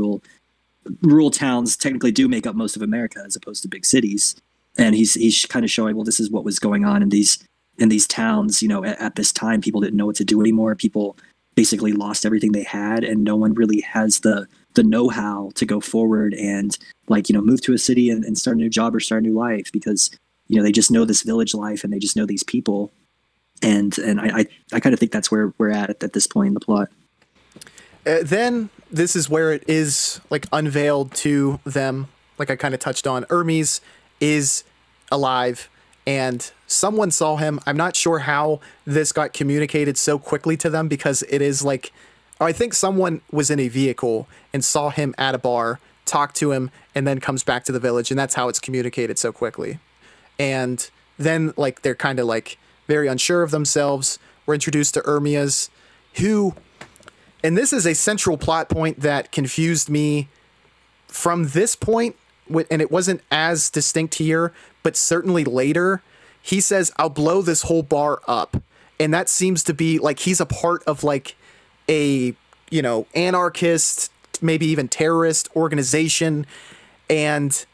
rural towns technically do make up most of America as opposed to big cities. And he's kind of showing, well, this is what was going on in these towns, at this time. People didn't know what to do anymore. People basically lost everything they had, and no one really has the know-how to go forward and move to a city and start a new job or start a new life, because they just know this village life and they just know these people. And I kind of think that's where we're at this point in the plot. Then this is where it is like unveiled to them, like I kind of touched on. Hermes is alive, and someone saw him. I'm not sure how this got communicated so quickly to them, because it is like, I think someone was in a vehicle and saw him at a bar, talked to him, and then comes back to the village, and that's how it's communicated so quickly. And then like they're kind of like very unsure of themselves. We're introduced to Hermes, who, and this is a central plot point that confused me from this point and it wasn't as distinct here, but certainly later, he says, "I'll blow this whole bar up." And that seems to be like he's a part of like a, you know, anarchist, maybe even terrorist organization. And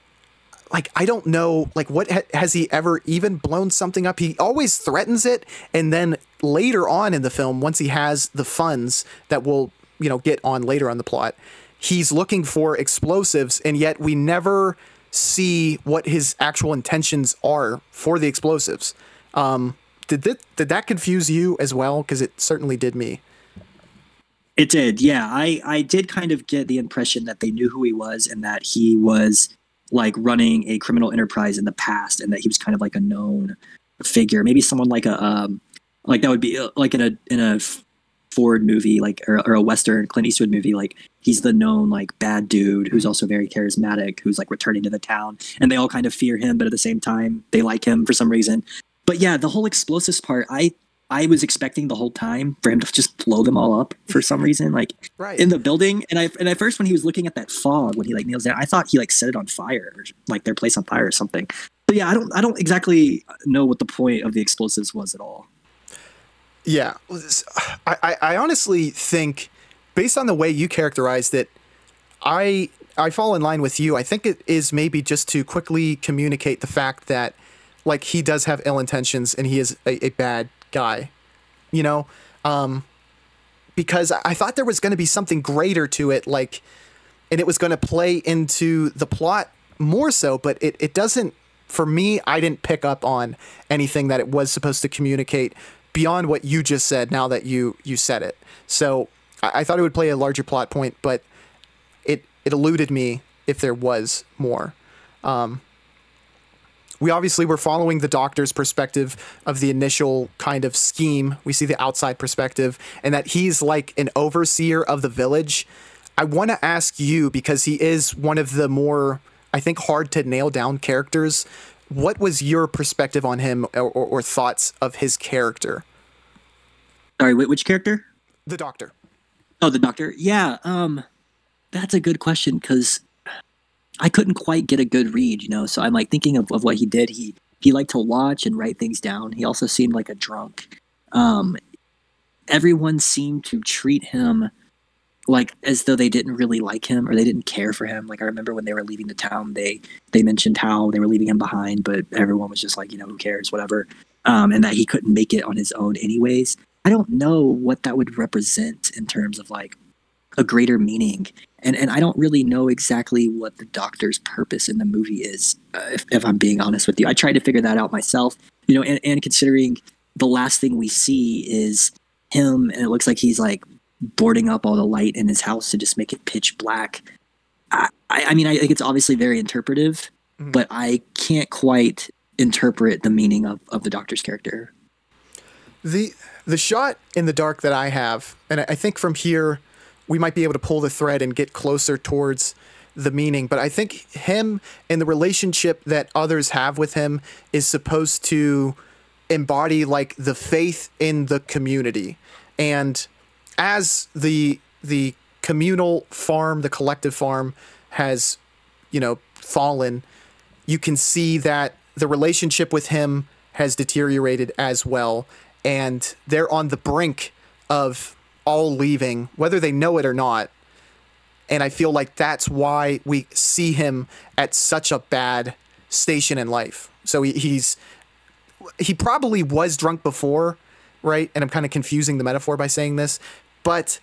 like, I don't know, like, what has he ever even blown something up? He always threatens it. And then later on in the film, once he has the funds that we'll, you know, get on later on the plot, he's looking for explosives. And yet we never see what his actual intentions are for the explosives. Did that confuse you as well? Because it certainly did me. It did, yeah. I did kind of get the impression that they knew who he was and that he was like running a criminal enterprise in the past, and that he was kind of like a known figure, maybe someone like a like that would be like in a Ford movie, like or a Western Clint Eastwood movie. Like he's the known like bad dude who's also very charismatic, who's like returning to the town, and they all kind of fear him, but at the same time they like him for some reason. But yeah, the whole explosives part, I was expecting the whole time for him to just blow them all up for some reason, like right in the building. And at first, when he was looking at that fog, when he like kneels down, I thought he like set it on fire, or like their place on fire or something. But yeah, I don't exactly know what the point of the explosives was at all. Yeah, I honestly think, based on the way you characterized it, I fall in line with you. I think it is maybe just to quickly communicate the fact that, like, he does have ill intentions and he is a bad guy, you know? Because I thought there was going to be something greater to it, like, and it was going to play into the plot more so, but it doesn't, for me, I didn't pick up on anything that it was supposed to communicate beyond what you just said, now that you said it. So I thought it would play a larger plot point, but it eluded me if there was more. We obviously were following the doctor's perspective of the initial kind of scheme. We see the outside perspective, and that he's like an overseer of the village. I want to ask you, because he is one of the more, I think, hard to nail down characters. What was your perspective on him, or thoughts of his character? Sorry, which character? The doctor. Oh, the doctor. Yeah. That's a good question, because I couldn't quite get a good read, you know? So I'm like thinking of what he did. He liked to watch and write things down. He also seemed like a drunk. Everyone seemed to treat him like as though they didn't really like him, or they didn't care for him. Like, I remember when they were leaving the town, they mentioned how they were leaving him behind, but everyone was just like, you know, who cares, whatever. And that he couldn't make it on his own anyways. I don't know what that would represent in terms of like a greater meaning. And I don't really know exactly what the doctor's purpose in the movie is, if I'm being honest with you. I tried to figure that out myself, you know, and considering the last thing we see is him, and it looks like he's like boarding up all the light in his house to just make it pitch black. I mean, I think it's obviously very interpretive, but I can't quite interpret the meaning of the doctor's character. The shot in the dark that I have, and I think from here we might be able to pull the thread and get closer towards the meaning, but I think him and the relationship that others have with him is supposed to embody like the faith in the community. And as the communal farm, the collective farm has, you know, fallen, you can see that the relationship with him has deteriorated as well. And they're on the brink of all leaving, whether they know it or not. And I feel like that's why we see him at such a bad station in life. So he probably was drunk before, right? And I'm kind of confusing the metaphor by saying this, but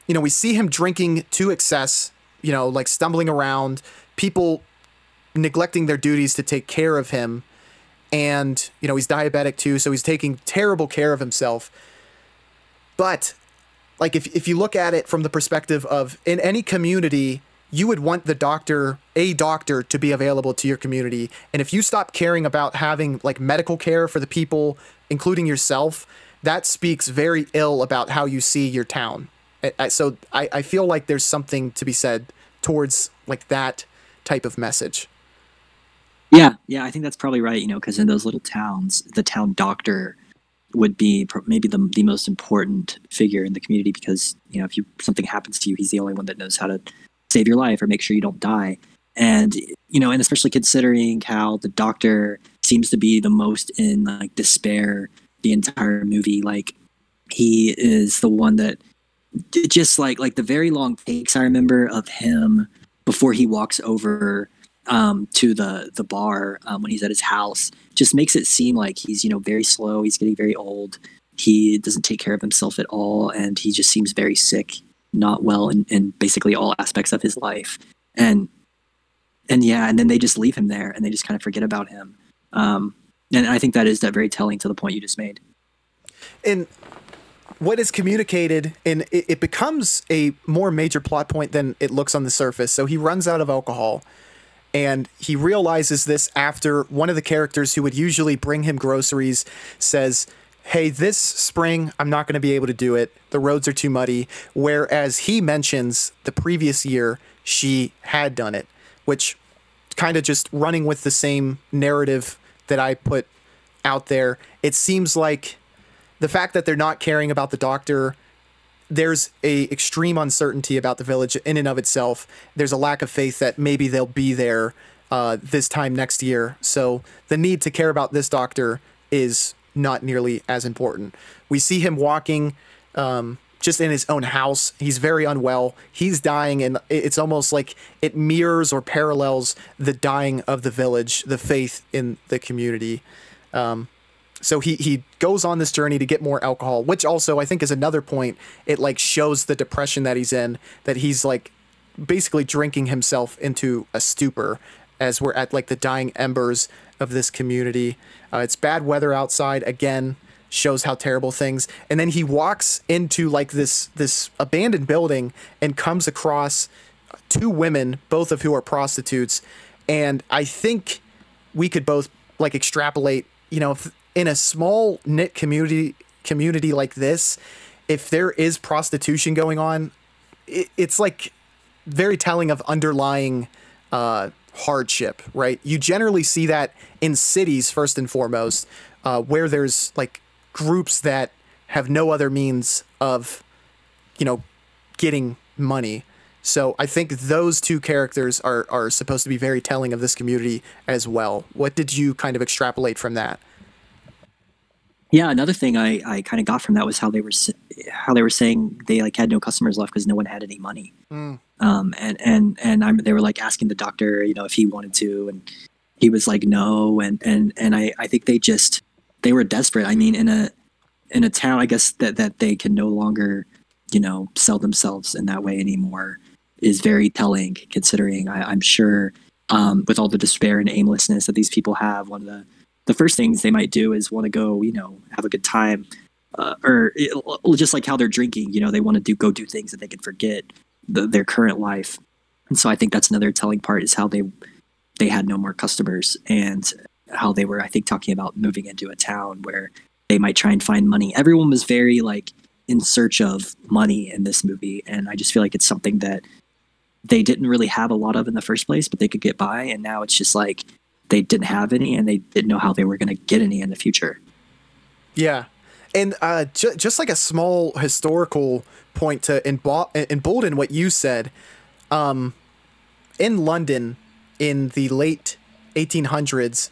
you know, we see him drinking to excess, you know, like stumbling around, people neglecting their duties to take care of him. And, you know, he's diabetic too, so he's taking terrible care of himself. But like, if you look at it from the perspective of, in any community, you would want a doctor to be available to your community. And if you stop caring about having like medical care for the people, including yourself, that speaks very ill about how you see your town. So I feel like there's something to be said towards like that type of message. Yeah, I think that's probably right, you know, because in those little towns, the town doctor would be maybe the most important figure in the community, because, you know, if something happens to you, he's the only one that knows how to save your life or make sure you don't die. And, and especially considering how the doctor seems to be the most in like despair the entire movie. Like, he is the one that just like the very long takes I remember of him before he walks over to the bar when he's at his house just makes it seem like he's, very slow. He's getting very old. He doesn't take care of himself at all. And he just seems very sick, not well in basically all aspects of his life. And then they just leave him there and they just kind of forget about him. And I think that is very telling to the point you just made. And what is communicated, and it becomes a more major plot point than it looks on the surface. So he runs out of alcohol, and he realizes this after one of the characters who would usually bring him groceries says, hey, this spring, I'm not going to be able to do it. The roads are too muddy. Whereas he mentions the previous year she had done it, which kind of just running with the same narrative that I put out there. It seems like the fact that they're not caring about the doctor, there's a extreme uncertainty about the village in and of itself. There's a lack of faith that maybe they'll be there this time next year. So the need to care about this doctor is not nearly as important. We see him walking just in his own house. He's very unwell. He's dying, and it's almost like it mirrors or parallels the dying of the village, the faith in the community. So he goes on this journey to get more alcohol, which also I think is another point. It like shows the depression that he's in, that he's like basically drinking himself into a stupor as we're at like the dying embers of this community. It's bad weather outside again, shows how terrible things. And then he walks into like this abandoned building and comes across two women, both of who are prostitutes. And I think we could both like extrapolate, if in a small knit community like this, if there is prostitution going on, it's like very telling of underlying hardship, right? You generally see that in cities first and foremost, where there's like groups that have no other means of, getting money. So I think those two characters are supposed to be very telling of this community as well. What did you kind of extrapolate from that? Yeah, another thing I kind of got from that was how they were saying they like had no customers left because no one had any money. They were like asking the doctor, if he wanted to, and he was like no, and I think they were desperate. I mean, in a town, I guess that they can no longer sell themselves in that way anymore is very telling, considering I'm sure with all the despair and aimlessness that these people have, one of the first things they might do is want to go, have a good time, or just like how they're drinking, they want to go do things that they can forget their current life. And so I think that's another telling part is how they had no more customers and how they were, I think, talking about moving into a town where they might try and find money. Everyone was very like in search of money in this movie. And I just feel like it's something that they didn't really have a lot of in the first place, but they could get by. And now it's just like, they didn't have any and they didn't know how they were going to get any in the future. Yeah. And just like a small historical point to embolden what you said, in London in the late 1800s,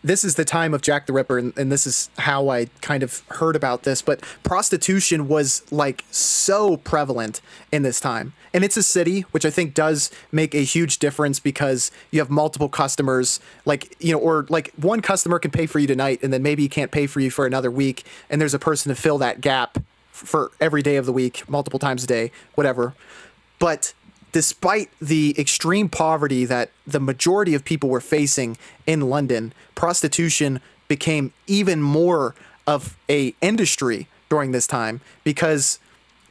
this is the time of Jack the Ripper, and this is how I kind of heard about this, but prostitution was like so prevalent in this time. And it's a city, which I think does make a huge difference because you have multiple customers, like, or like one customer can pay for you tonight and then maybe he can't pay for you for another week. And there's a person to fill that gap for every day of the week, multiple times a day, whatever. But despite the extreme poverty that the majority of people were facing in London, prostitution became even more of a industry during this time because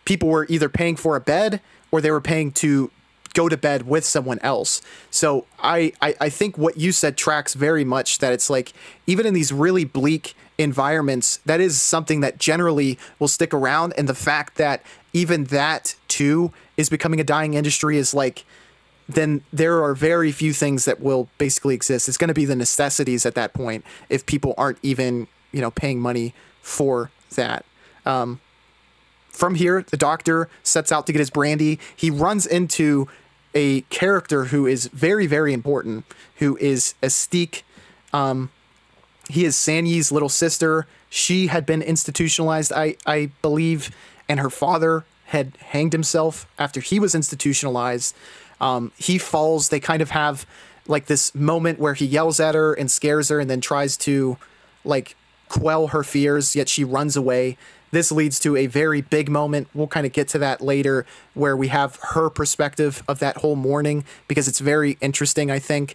people were either paying for a bed or they were paying to go to bed with someone else. So I think what you said tracks very much, that it's like, even in these really bleak environments, that is something that generally will stick around. And the fact that even that too is becoming a dying industry is like, then there are very few things that will basically exist. It's going to be the necessities at that point if people aren't even, paying money for that. From here, the doctor sets out to get his brandy. He runs into a character who is very, very important, who is Estique. He is Sanyi's little sister. She had been institutionalized, I believe, and her father had hanged himself after he was institutionalized. He falls. They kind of have like this moment where he yells at her and scares her and then tries to like quell her fears, yet she runs away. This leads to a very big moment. We'll kind of get to that later, where we have her perspective of that whole morning, because it's very interesting, I think.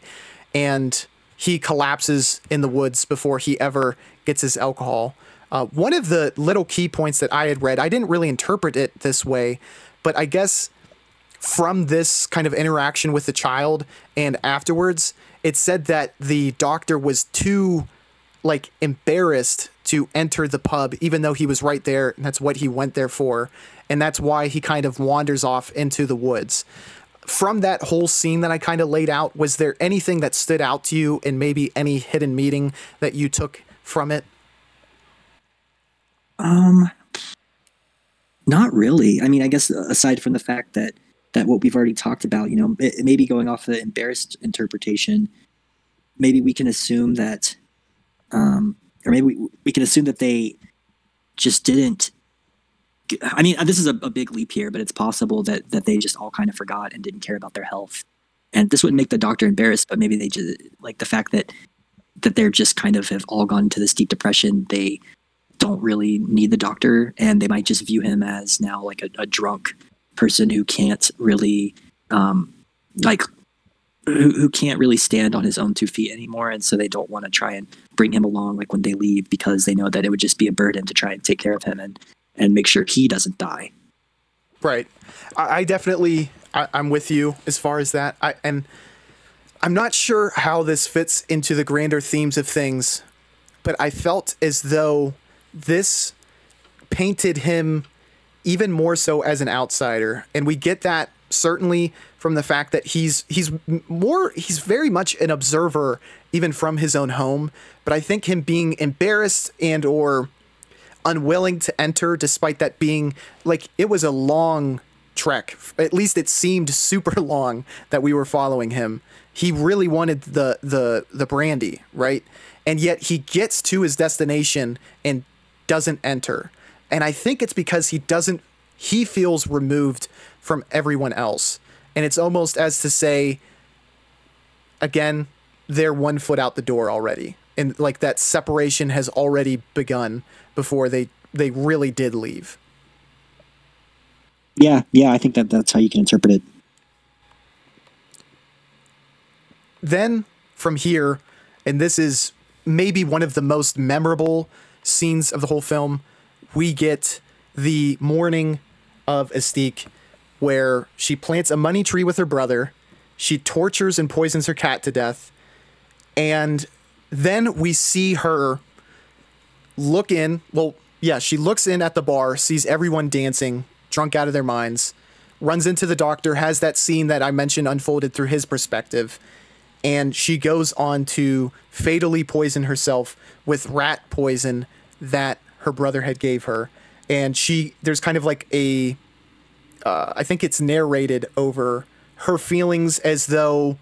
And he collapses in the woods before he ever gets his alcohol. One of the little key points that I had read, I didn't really interpret it this way, but I guess from this kind of interaction with the child and afterwards, it said that the doctor was too like embarrassed to enter the pub, even though he was right there, and that's what he went there for. And that's why he kind of wanders off into the woods. From that whole scene that I kind of laid out, was there anything that stood out to you, and maybe any hidden meaning that you took from it? Not really. I mean, I guess aside from the fact that what we've already talked about, you know, maybe going off the embarrassed interpretation, maybe we can assume that, or maybe we can assume that they just didn't. I mean, this is a big leap here, but it's possible that they just all kind of forgot and didn't care about their health. And this wouldn't make the doctor embarrassed, but maybe they just like the fact that they're just kind of have all gone into this deep depression. They don't really need the doctor, and they might just view him as now like a drunk person who can't really who can't really stand on his own 2 feet anymore. And so they don't want to try and bring him along like when they leave, because they know that it would just be a burden to try and take care of him and make sure he doesn't die. Right. I definitely, I'm with you as far as that. And I'm not sure how this fits into the grander themes of things, but I felt as though this painted him even more so as an outsider. And we get that certainly from the fact that he's very much an observer, even from his own home. But I think him being embarrassed and or unwilling to enter, despite that being like, it was a long trek. At least it seemed super long that we were following him. He really wanted the brandy, right? And yet he gets to his destination and doesn't enter. And I think it's because he feels removed from everyone else. And it's almost as to say, again, they're 1 foot out the door already. And like that separation has already begun before they really did leave. Yeah, I think that's how you can interpret it. Then from here, and this is maybe one of the most memorable scenes of the whole film, we get the morning of Estique, where she plants a money tree with her brother. She tortures and poisons her cat to death. And then we see her look in. Well, yeah, she looks in at the bar, sees everyone dancing, drunk out of their minds, runs into the doctor, has that scene that I mentioned unfolded through his perspective. And she goes on to fatally poison herself with rat poison that her brother had gave her. And there's kind of like I think it's narrated over her feelings as though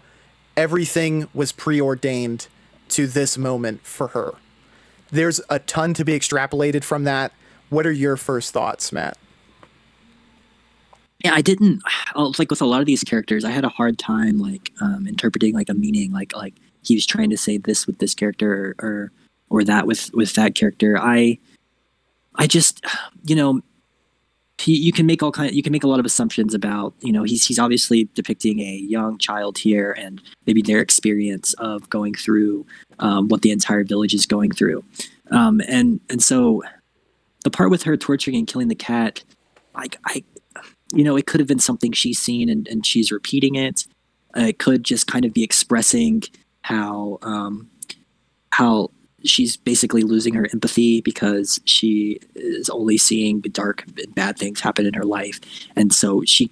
everything was preordained to this moment for her. There's a ton to be extrapolated from that. What are your first thoughts, Matt? Yeah, like with a lot of these characters, I had a hard time like interpreting like a meaning, like he was trying to say this with this character or that with that character. I just, you know, you can make a lot of assumptions about, you know, he's obviously depicting a young child here and maybe their experience of going through what the entire village is going through. And so the part with her torturing and killing the cat, you know, it could have been something she's seen and she's repeating it. It could just kind of be expressing how she's basically losing her empathy because she is only seeing the dark and bad things happen in her life. And so she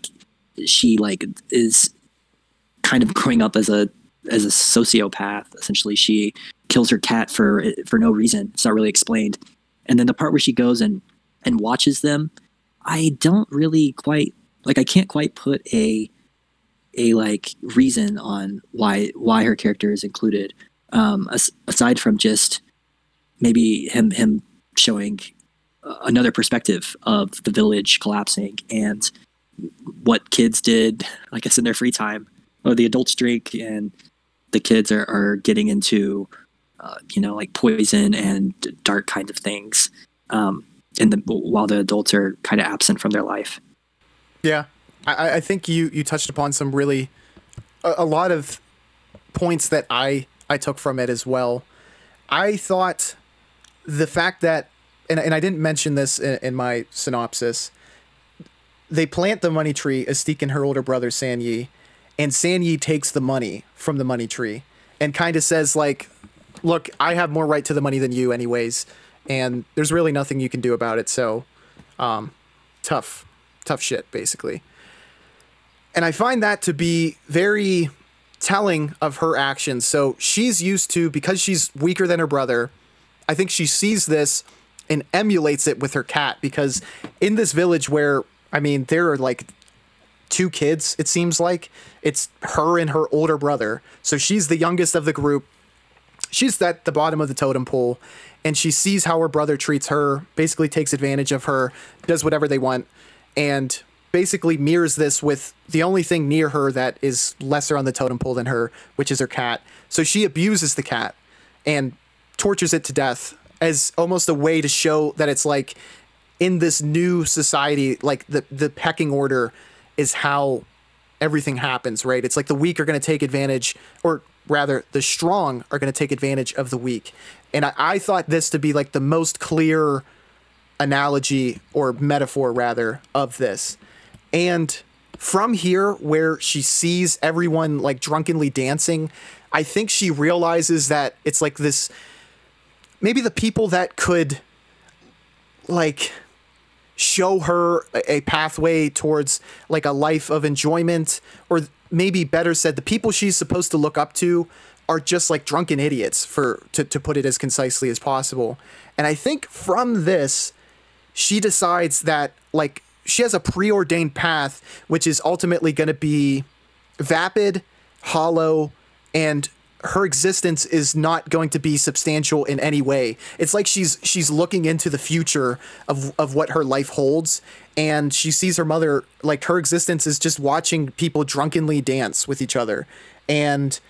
like is kind of growing up as a sociopath. Essentially, she kills her cat for no reason. It's not really explained. And then the part where she goes and watches them, I don't really quite, like, I can't quite put a a like reason on why her character is included, aside from just maybe him showing another perspective of the village collapsing and what kids did, I guess, in their free time, or the adults drink and the kids are getting into, like poison and dark kind of things. While the adults are kind of absent from their life. Yeah. I think you touched upon some really, a lot of points that I took from it as well. I thought the fact that, and I didn't mention this in my synopsis, they plant the money tree, Astik and her older brother Sanyi, and Sanyi takes the money from the money tree and kind of says like, look, I have more right to the money than you anyways, and there's really nothing you can do about it. So tough shit, basically. And I find that to be very telling of her actions. So she's used to, because she's weaker than her brother, I think she sees this and emulates it with her cat, because in this village where, I mean, there are like 2 kids, it seems like. It's her and her older brother. So she's the youngest of the group. She's at the bottom of the totem pole, and she sees how her brother treats her, basically takes advantage of her, does whatever they want, and basically mirrors this with the only thing near her that is lesser on the totem pole than her, which is her cat. So she abuses the cat and tortures it to death as almost a way to show that it's like, in this new society, like the pecking order is how everything happens, right? It's like the weak are going to take advantage, or rather the strong are going to take advantage of the weak. And I thought this to be like the most clear analogy, or metaphor rather, of this. And from here, where she sees everyone like drunkenly dancing, I think she realizes that it's like this, maybe the people that could like show her a pathway towards like a life of enjoyment, or maybe better said, the people she's supposed to look up to are just like drunken idiots, to put it as concisely as possible. And I think from this, she decides that like she has a preordained path, which is ultimately going to be vapid, hollow, and her existence is not going to be substantial in any way. It's like she's looking into the future of what her life holds, and she sees her mother, like her existence is just watching people drunkenly dance with each other, and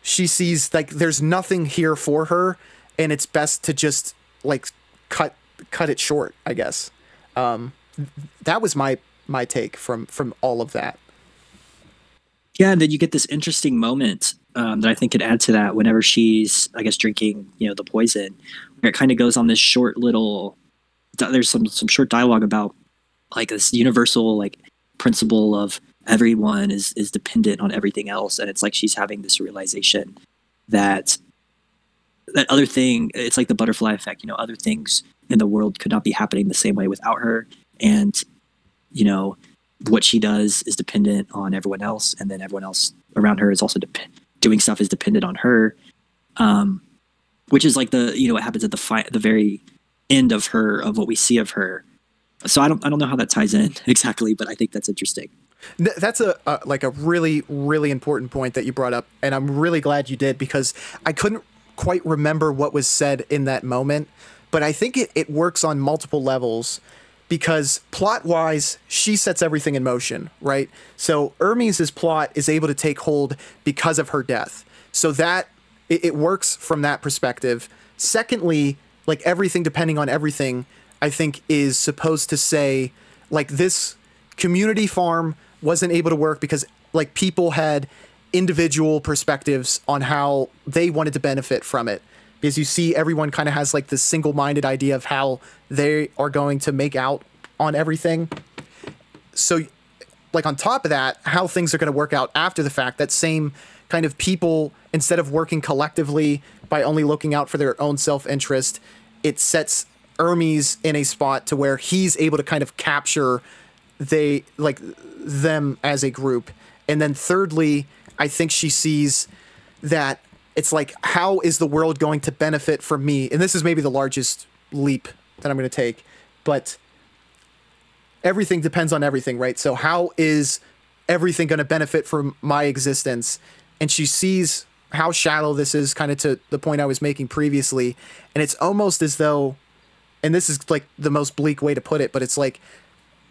she sees like there's nothing here for her, and it's best to just like cut it short, I guess. That was my take from all of that. Yeah, and then you get this interesting moment that I think could add to that whenever she's, I guess, drinking, the poison, where it kind of goes on this short little, there's some short dialogue about like this universal like principle of everyone is dependent on everything else. And it's like she's having this realization that other thing, it's like the butterfly effect, other things in the world could not be happening the same way without her. And, what she does is dependent on everyone else. And then everyone else around her is also doing stuff is dependent on her. Which is like what happens at the very end of what we see of her. So I don't know how that ties in exactly, but I think that's interesting. That's a really, really important point that you brought up. And I'm really glad you did, because I couldn't quite remember what was said in that moment, but I think it works on multiple levels, because plot-wise, she sets everything in motion, right? So Hermes' plot is able to take hold because of her death. So that it works from that perspective. Secondly, like everything depending on everything, I think is supposed to say like this community farm wasn't able to work because like people had individual perspectives on how they wanted to benefit from it. Because you see everyone kind of has like this single-minded idea of how they are going to make out on everything. So like on top of that, how things are going to work out after the fact, that same kind of people, instead of working collectively by only looking out for their own self-interest, it sets Hermes in a spot to where he's able to kind of capture them as a group. And then thirdly, I think she sees that it's like, how is the world going to benefit from me? And this is maybe the largest leap that I'm going to take, but everything depends on everything, right? So how is everything going to benefit from my existence? And she sees how shallow this is, kind of to the point I was making previously. And it's almost as though, and this is like the most bleak way to put it, but it's like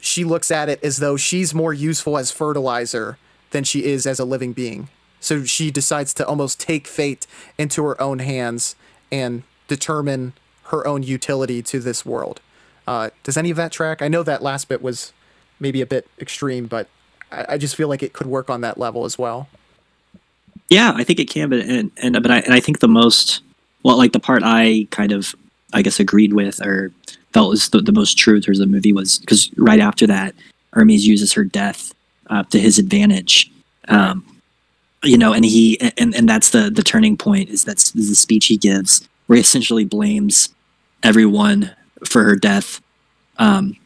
she looks at it as though she's more useful as fertilizer than she is as a living being. So she decides to almost take fate into her own hands and determine her own utility to this world. Does any of that track? I know that last bit was maybe a bit extreme, but I just feel like it could work on that level as well. Yeah, I think it can, but I think the most, well, like the part I kind of, I guess, agreed with or felt was the most true towards the movie was because right after that, Hermes uses her death to his advantage. You know, and and that's the turning point is that's the speech he gives where he essentially blames everyone for her death. And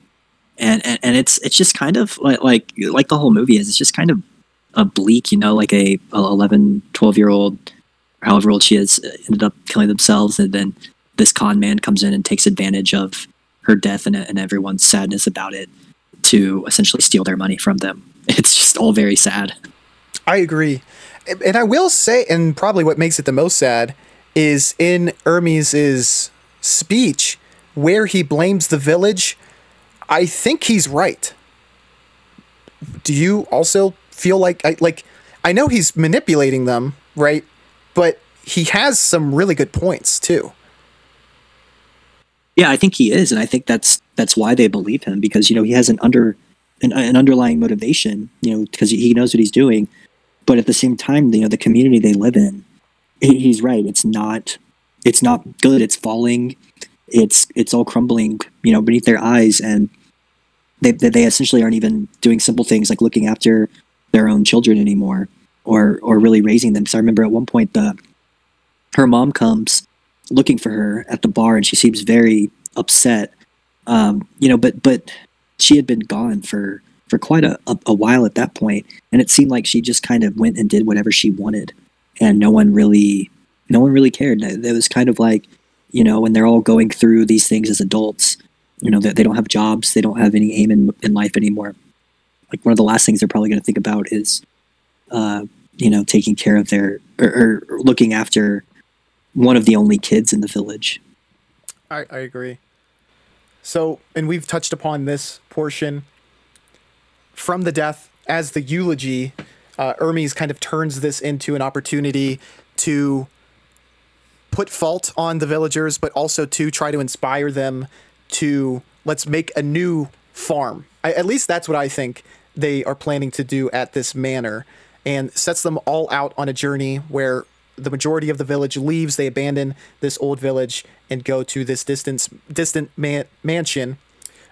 it's just kind of like the whole movie is, it's just kind of a bleak, you know, like a 11, 12-year-old, however old she is, ended up killing themselves. And then this con man comes in and takes advantage of her death and everyone's sadness about it to essentially steal their money from them. It's just all very sad. I agree. And I will say, and probably what makes it the most sad is in Hermes's speech where he blames the village. I think he's right. Do you also feel like I know he's manipulating them, right? But he has some really good points too. Yeah, I think he is, and I think that's why they believe him, because, you know, he has an underlying motivation, you know, because he knows what he's doing. But at the same time, you know, the community they live in, he's right. It's not good. It's falling. It's all crumbling, you know, beneath their eyes, and they essentially aren't even doing simple things like looking after their own children anymore, or really raising them. Because I remember at one point her mom comes looking for her at the bar, and she seems very upset. You know, but she had been gone for quite a while at that point, and it seemed like she just kind of went and did whatever she wanted, and no one really cared. It was kind of like, you know, when they're all going through these things as adults, you know, that they don't have jobs, they don't have any aim in life anymore. Like, one of the last things they're probably going to think about is, you know, taking care of their or looking after one of the only kids in the village. I agree. So, and we've touched upon this portion from the death as the eulogy. Hermes kind of turns this into an opportunity to put fault on the villagers, but also to try to inspire them to, let's make a new farm. At least that's what I think they are planning to do at this manor, and sets them all out on a journey where the majority of the village leaves. They abandon this old village and go to this distant mansion,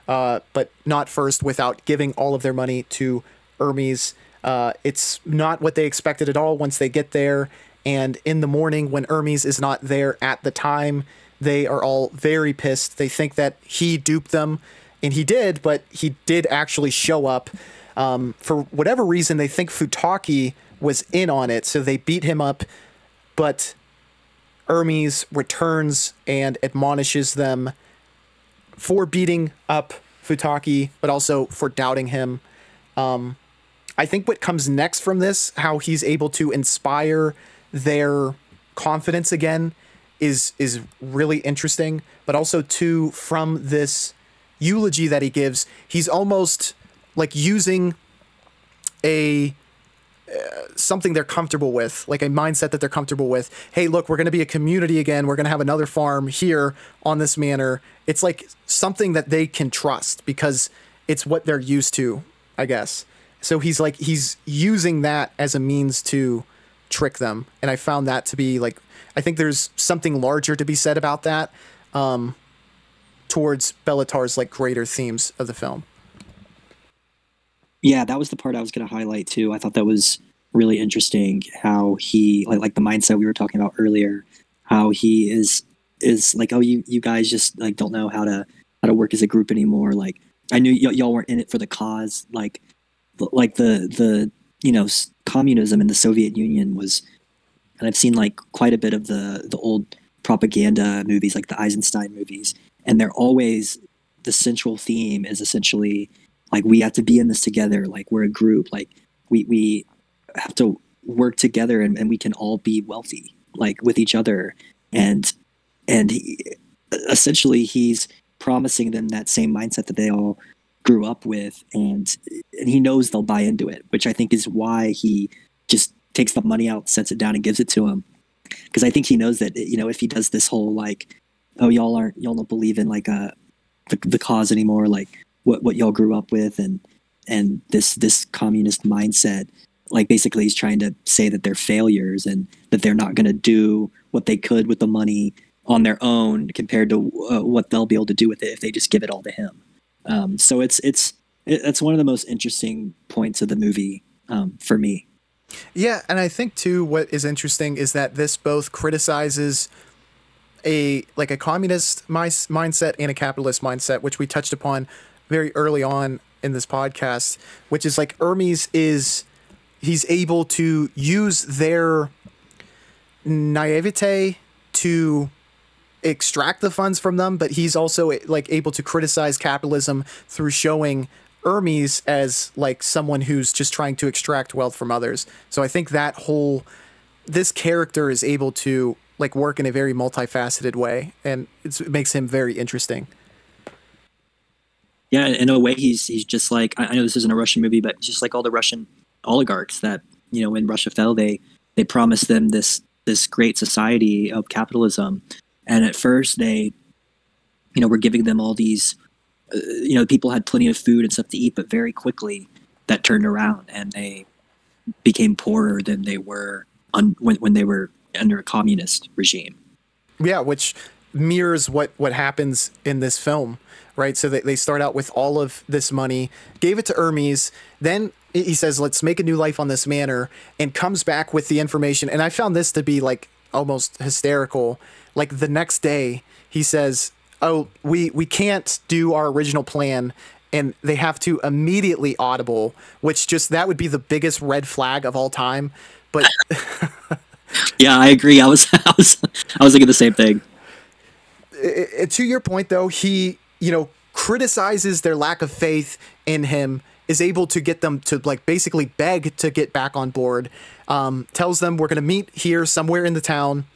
but not first without giving all of their money to Hermes. It's not what they expected at all once they get there. And in the morning, when Hermes is not there at the time, they are all very pissed. They think that he duped them, and he did, but he did actually show up. For whatever reason, they think Futaki was in on it, so they beat him up. But Hermes returns and admonishes them for beating up Futaki, but also for doubting him. I think what comes next from this, how he's able to inspire their confidence again, is really interesting. But also, too, from this eulogy that he gives, he's almost like using a something they're comfortable with, like a mindset that they're comfortable with. Hey, look, we're going to be a community again. We're going to have another farm here on this manor. It's like something that they can trust because it's what they're used to, I guess. So he's using that as a means to trick them. And I found that to be like, I think there's something larger to be said about that, towards Béla Tarr's like greater themes of the film. Yeah, that was the part I was going to highlight too. I thought that was really interesting how he like the mindset we were talking about earlier, how he is like, oh, you guys just like don't know how to work as a group anymore. Like, I knew y'all weren't in it for the cause. Like the you know, communism in the Soviet Union was, and I've seen like quite a bit of the old propaganda movies, like the Eisenstein movies, and they're always, the central theme is essentially like, we have to be in this together. Like, we're a group. Like, we have to work together, and we can all be wealthy, like with each other. And essentially he's promising them that same mindset that they all grew up with, and he knows they'll buy into it, which I think is why he just takes the money out, sets it down, and gives it to him. Because I think he knows that, you know, if he does this whole like, oh, y'all don't believe in like the cause anymore, like what y'all grew up with, and this communist mindset, like basically he's trying to say that they're failures and that they're not going to do what they could with the money on their own compared to what they'll be able to do with it if they just give it all to him. So it's one of the most interesting points of the movie for me. Yeah, and I think too what is interesting is that this both criticizes a communist mindset and a capitalist mindset, which we touched upon very early on in this podcast, which is like Hermes he's able to use their naivete to extract the funds from them, but he's also like able to criticize capitalism through showing Hermes as like someone who's just trying to extract wealth from others. So I think this character is able to like work in a very multifaceted way, and it makes him very interesting. Yeah, in a way, he's just like, I know this isn't a Russian movie, but just like all the Russian oligarchs that, you know, when Russia fell, they promised them this great society of capitalism, and at first they, you know, were giving them all these. You know, people had plenty of food and stuff to eat, but very quickly that turned around and they became poorer than they were when they were under a communist regime. Yeah, which mirrors what happens in this film, right? So they start out with all of this money, gave it to Hermes, then he says, let's make a new life on this manor, and comes back with the information. And I found this to be like almost hysterical. Like the next day he says, oh, we can't do our original plan, and they have to immediately audible, which just, that would be the biggest red flag of all time. But yeah, I agree. I was thinking the same thing. To your point though, he, you know, criticizes their lack of faith in him, is able to get them to like basically beg to get back on board, tells them we're going to meet here somewhere in the town.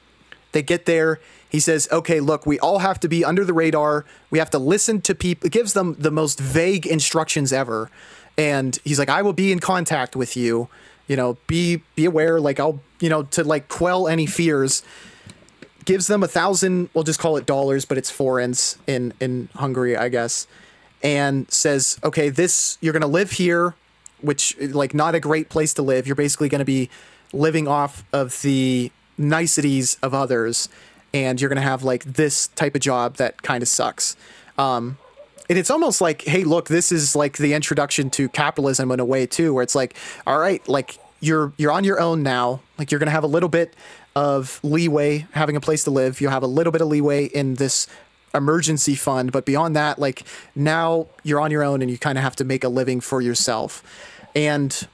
They get there. He says, okay, look, we all have to be under the radar. We have to listen to people. It gives them the most vague instructions ever. And he's like, I will be in contact with you. You know, be aware, like I'll, you know, to like quell any fears. Gives them 1,000, we'll just call it dollars, but it's forints in Hungary, I guess. And says, okay, you're going to live here, which like not a great place to live. You're basically going to be living off of the niceties of others. And you're going to have like this type of job that kind of sucks. And it's almost like, hey, look, this is like the introduction to capitalism in a way too, where it's like, all right, like you're on your own now. Like you're going to have a little bit of leeway having a place to live. You'll have a little bit of leeway in this emergency fund. But beyond that, like now you're on your own and you kind of have to make a living for yourself. And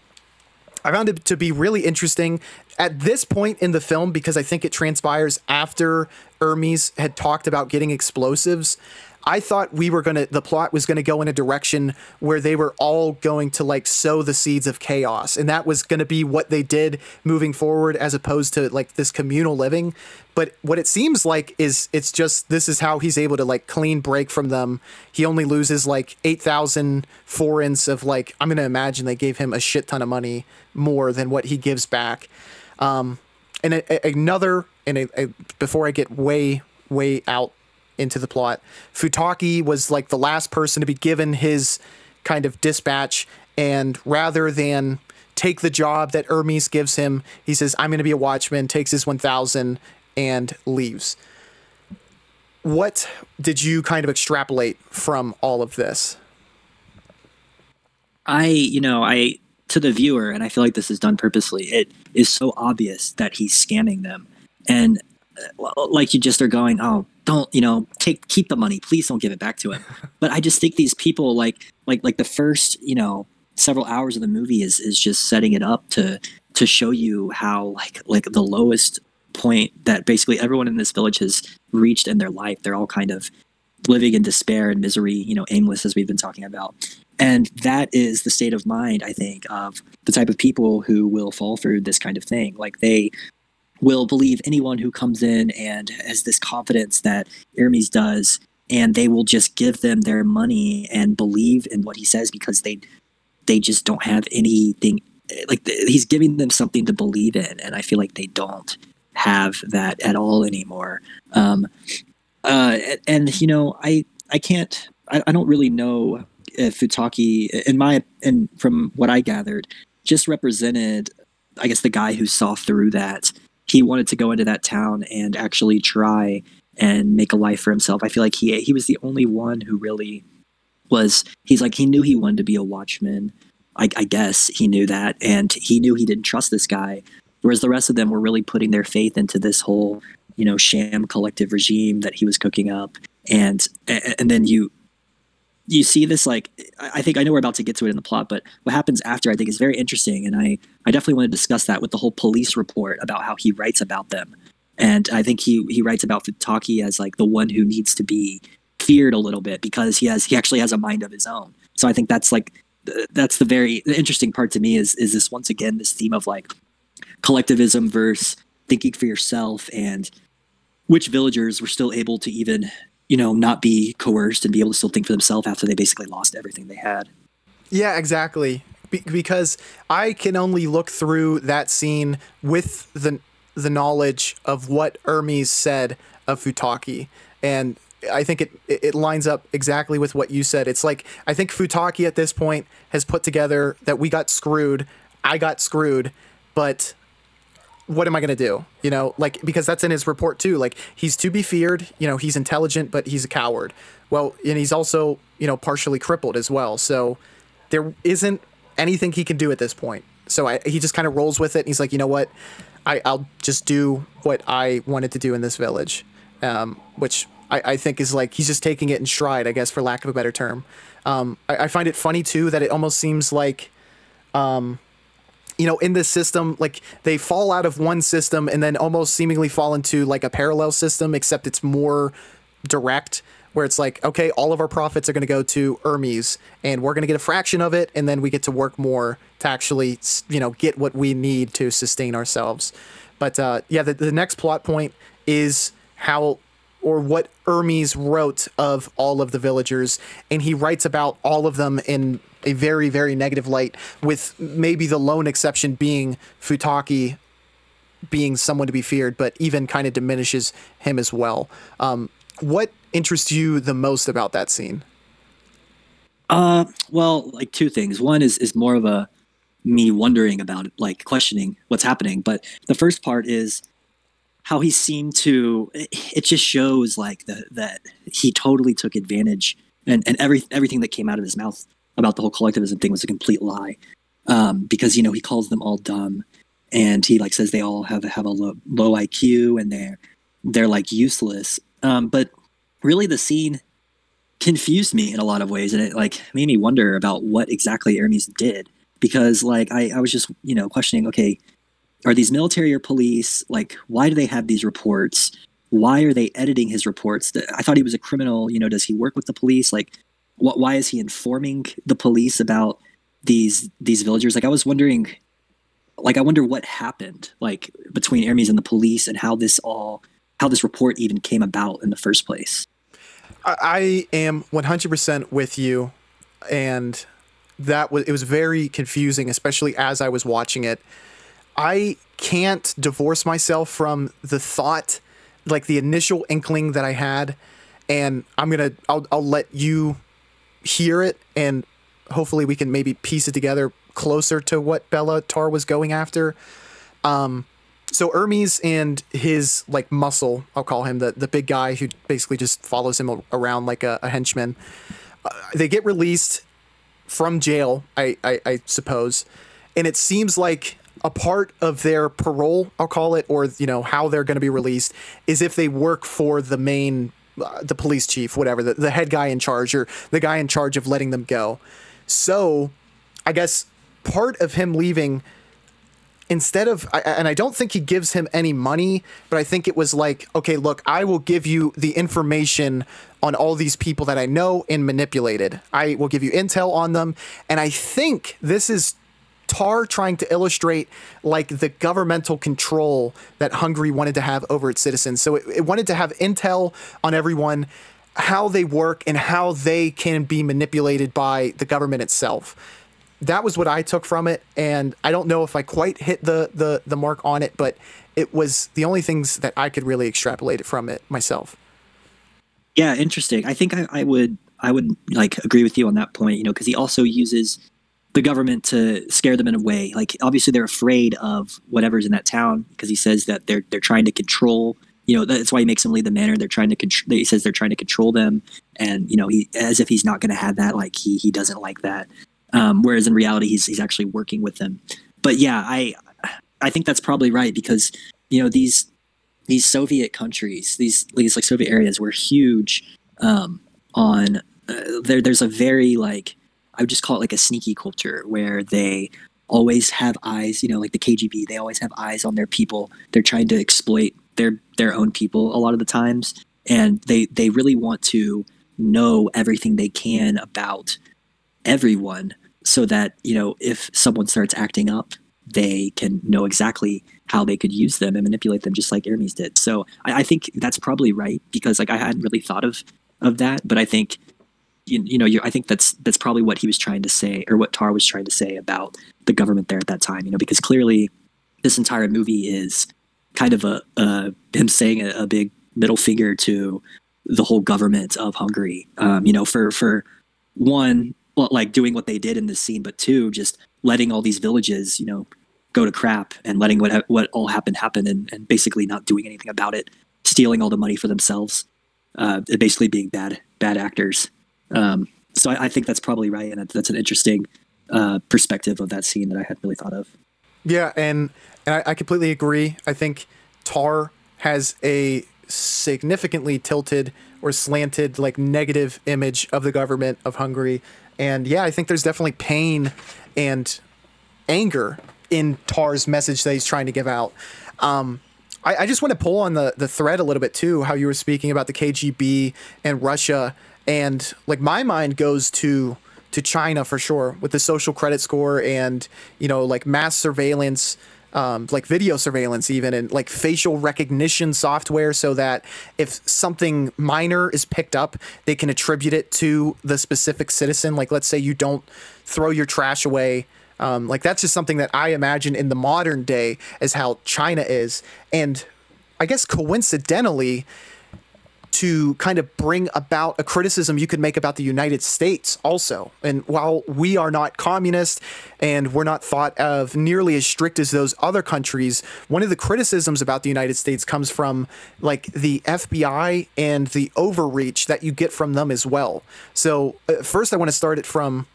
I found it to be really interesting at this point in the film, because I think it transpires after Hermes had talked about getting explosives. I thought the plot was going to go in a direction where they were all going to like sow the seeds of chaos. And that was going to be what they did moving forward, as opposed to like this communal living. But what it seems like is it's just, this is how he's able to like clean break from them. He only loses like 8,000 forints of like, I'm going to imagine they gave him a shit ton of money more than what he gives back. And before I get way out into the plot, Futaki was like the last person to be given his kind of dispatch, and rather than take the job that Hermes gives him, he says, I'm going to be a watchman, takes his 1,000 and leaves. What did you kind of extrapolate from all of this? To the viewer, and I feel like this is done purposely, it is so obvious that he's scamming them. And like you just are going, oh, don't, keep the money, please don't give it back to him. But I just think these people like the first, several hours of the movie is just setting it up to show you how like the lowest point that basically everyone in this village has reached in their life. They're all kind of living in despair and misery, you know, aimless, as we've been talking about. And that is the state of mind, I think, of the type of people who will fall through this kind of thing. Like, they will believe anyone who comes in and has this confidence that Hermes does, and they will just give them their money and believe in what he says because they just don't have anything. Like, he's giving them something to believe in, and I feel like they don't have that at all anymore. And you know, I don't really know if Futaki, and from what I gathered, just represented, I guess, the guy who saw through that. He wanted to go into that town and actually try and make a life for himself. I feel like he was the only one who really was. He's like, he knew he wanted to be a watchman. I guess he knew that, and he knew he didn't trust this guy. Whereas the rest of them were really putting their faith into this whole, you know, sham collective regime that he was cooking up. And then you see this, like, I think I know we're about to get to it in the plot, but what happens after, I think, is very interesting. And I definitely want to discuss that with the whole police report about how he writes about them. And I think he writes about Futaki as like the one who needs to be feared a little bit because he actually has a mind of his own. So I think that's the interesting part to me is this, once again, this theme of like collectivism versus thinking for yourself, and which villagers were still able to even, you know, not be coerced and be able to still think for themselves after they basically lost everything they had. Yeah, exactly. Because I can only look through that scene with the knowledge of what Hermes said of Futaki, and I think it lines up exactly with what you said. It's like, I think Futaki at this point has put together that we got screwed, I got screwed, but what am I going to do? You know, like, because that's in his report too. Like, he's to be feared, you know, he's intelligent, but he's a coward. Well, and he's also, you know, partially crippled as well. So there isn't anything he can do at this point. So he just kind of rolls with it. And he's like, you know what? I'll just do what I wanted to do in this village, which I think is like, he's just taking it in stride, I guess, for lack of a better term. I find it funny too that it almost seems like, you know, in this system, like, they fall out of one system and then almost seemingly fall into like a parallel system, except it's more direct, where it's like, okay, all of our profits are going to go to Hermes and we're going to get a fraction of it, and then we get to work more to actually, you know, get what we need to sustain ourselves. But yeah, the next plot point is how, or what Hermes wrote of all of the villagers, and he writes about all of them in a very, very negative light, with maybe the lone exception being Futaki being someone to be feared, but even kind of diminishes him as well. What interests you the most about that scene? Well, like, two things. One is more of a me wondering about it, like questioning what's happening. But the first part is how he seemed to, it just shows like that he totally took advantage, and everything that came out of his mouth about the whole collectivism thing was a complete lie. Because, you know, he calls them all dumb, and he like says they all have a low IQ, and they're like useless. But really the scene confused me in a lot of ways, and it like made me wonder about what exactly Hermes did, because like I was just, you know, questioning, okay, are these military or police? Like, why do they have these reports? Why are they editing his reports? I thought he was a criminal. You know, does he work with the police? Like, why is he informing the police about these villagers? Like, I was wondering, like, I wonder what happened, like, between Hermes and the police, and how this report even came about in the first place. I am 100% with you, and it was very confusing, especially as I was watching it. I can't divorce myself from the thought, like the initial inkling that I had, and I'll let you hear it, and hopefully we can maybe piece it together closer to what Béla Tarr was going after. So Hermes and his like muscle, I'll call him the big guy who basically just follows him around like a henchman. They get released from jail, I suppose, and it seems like a part of their parole, I'll call it, or, you know, how they're going to be released, is if they work for the main, the police chief, whatever, the head guy in charge, or the guy in charge of letting them go. So I guess part of him leaving, instead of, and I don't think he gives him any money, but I think it was like, okay, look, I will give you the information on all these people that I know and manipulated. I will give you intel on them. And I think this is Tarr trying to illustrate like the governmental control that Hungary wanted to have over its citizens. So it wanted to have intel on everyone, how they work and how they can be manipulated by the government itself. That was what I took from it, and I don't know if I quite hit the mark on it, but it was the only things that I could really extrapolate it from it myself. Yeah, interesting. I think I would like agree with you on that point, you know, because he also uses the government to scare them in a way. Like obviously they're afraid of whatever's in that town because he says that they're trying to control. You know, that's why he makes them leave the manor. They're trying to he says they're trying to control them, and you know, he as if he's not going to have that. Like he doesn't like that. Whereas in reality, he's actually working with them. But yeah, I think that's probably right because you know these Soviet countries, these like Soviet areas were huge. There's a very like I would just call it like a sneaky culture where they always have eyes. You know, like the KGB, they always have eyes on their people. They're trying to exploit their own people a lot of the times, and they really want to know everything they can about everyone so that, you know, if someone starts acting up, they can know exactly how they could use them and manipulate them just like Hermes did. So I think that's probably right because like I hadn't really thought of that, but I think I think that's probably what he was trying to say or what Tarr was trying to say about the government there at that time, you know, because clearly this entire movie is kind of him saying a big middle finger to the whole government of Hungary, you know, for one, well, like doing what they did in this scene, but two, just letting all these villages, you know, go to crap and letting what all happened happen and basically not doing anything about it, stealing all the money for themselves, basically being bad actors. So I think that's probably right, and that's an interesting perspective of that scene that I hadn't really thought of. Yeah, and I completely agree. I think Tarr has a significantly tilted or slanted, like negative image of the government of Hungary. And yeah, I think there's definitely pain and anger in Tarr's message that he's trying to give out. I just want to pull on the thread a little bit too, how you were speaking about the KGB and Russia. And like my mind goes to China for sure with the social credit score and, you know, like mass surveillance, like video surveillance even, and like facial recognition software so that if something minor is picked up, they can attribute it to the specific citizen. Like let's say you don't throw your trash away. Like that's just something that I imagine in the modern day as how China is. And I guess coincidentally, to kind of bring about a criticism you could make about the United States also. And while we are not communist and we're not thought of nearly as strict as those other countries, one of the criticisms about the United States comes from like the FBI and the overreach that you get from them as well. So first I want to start it from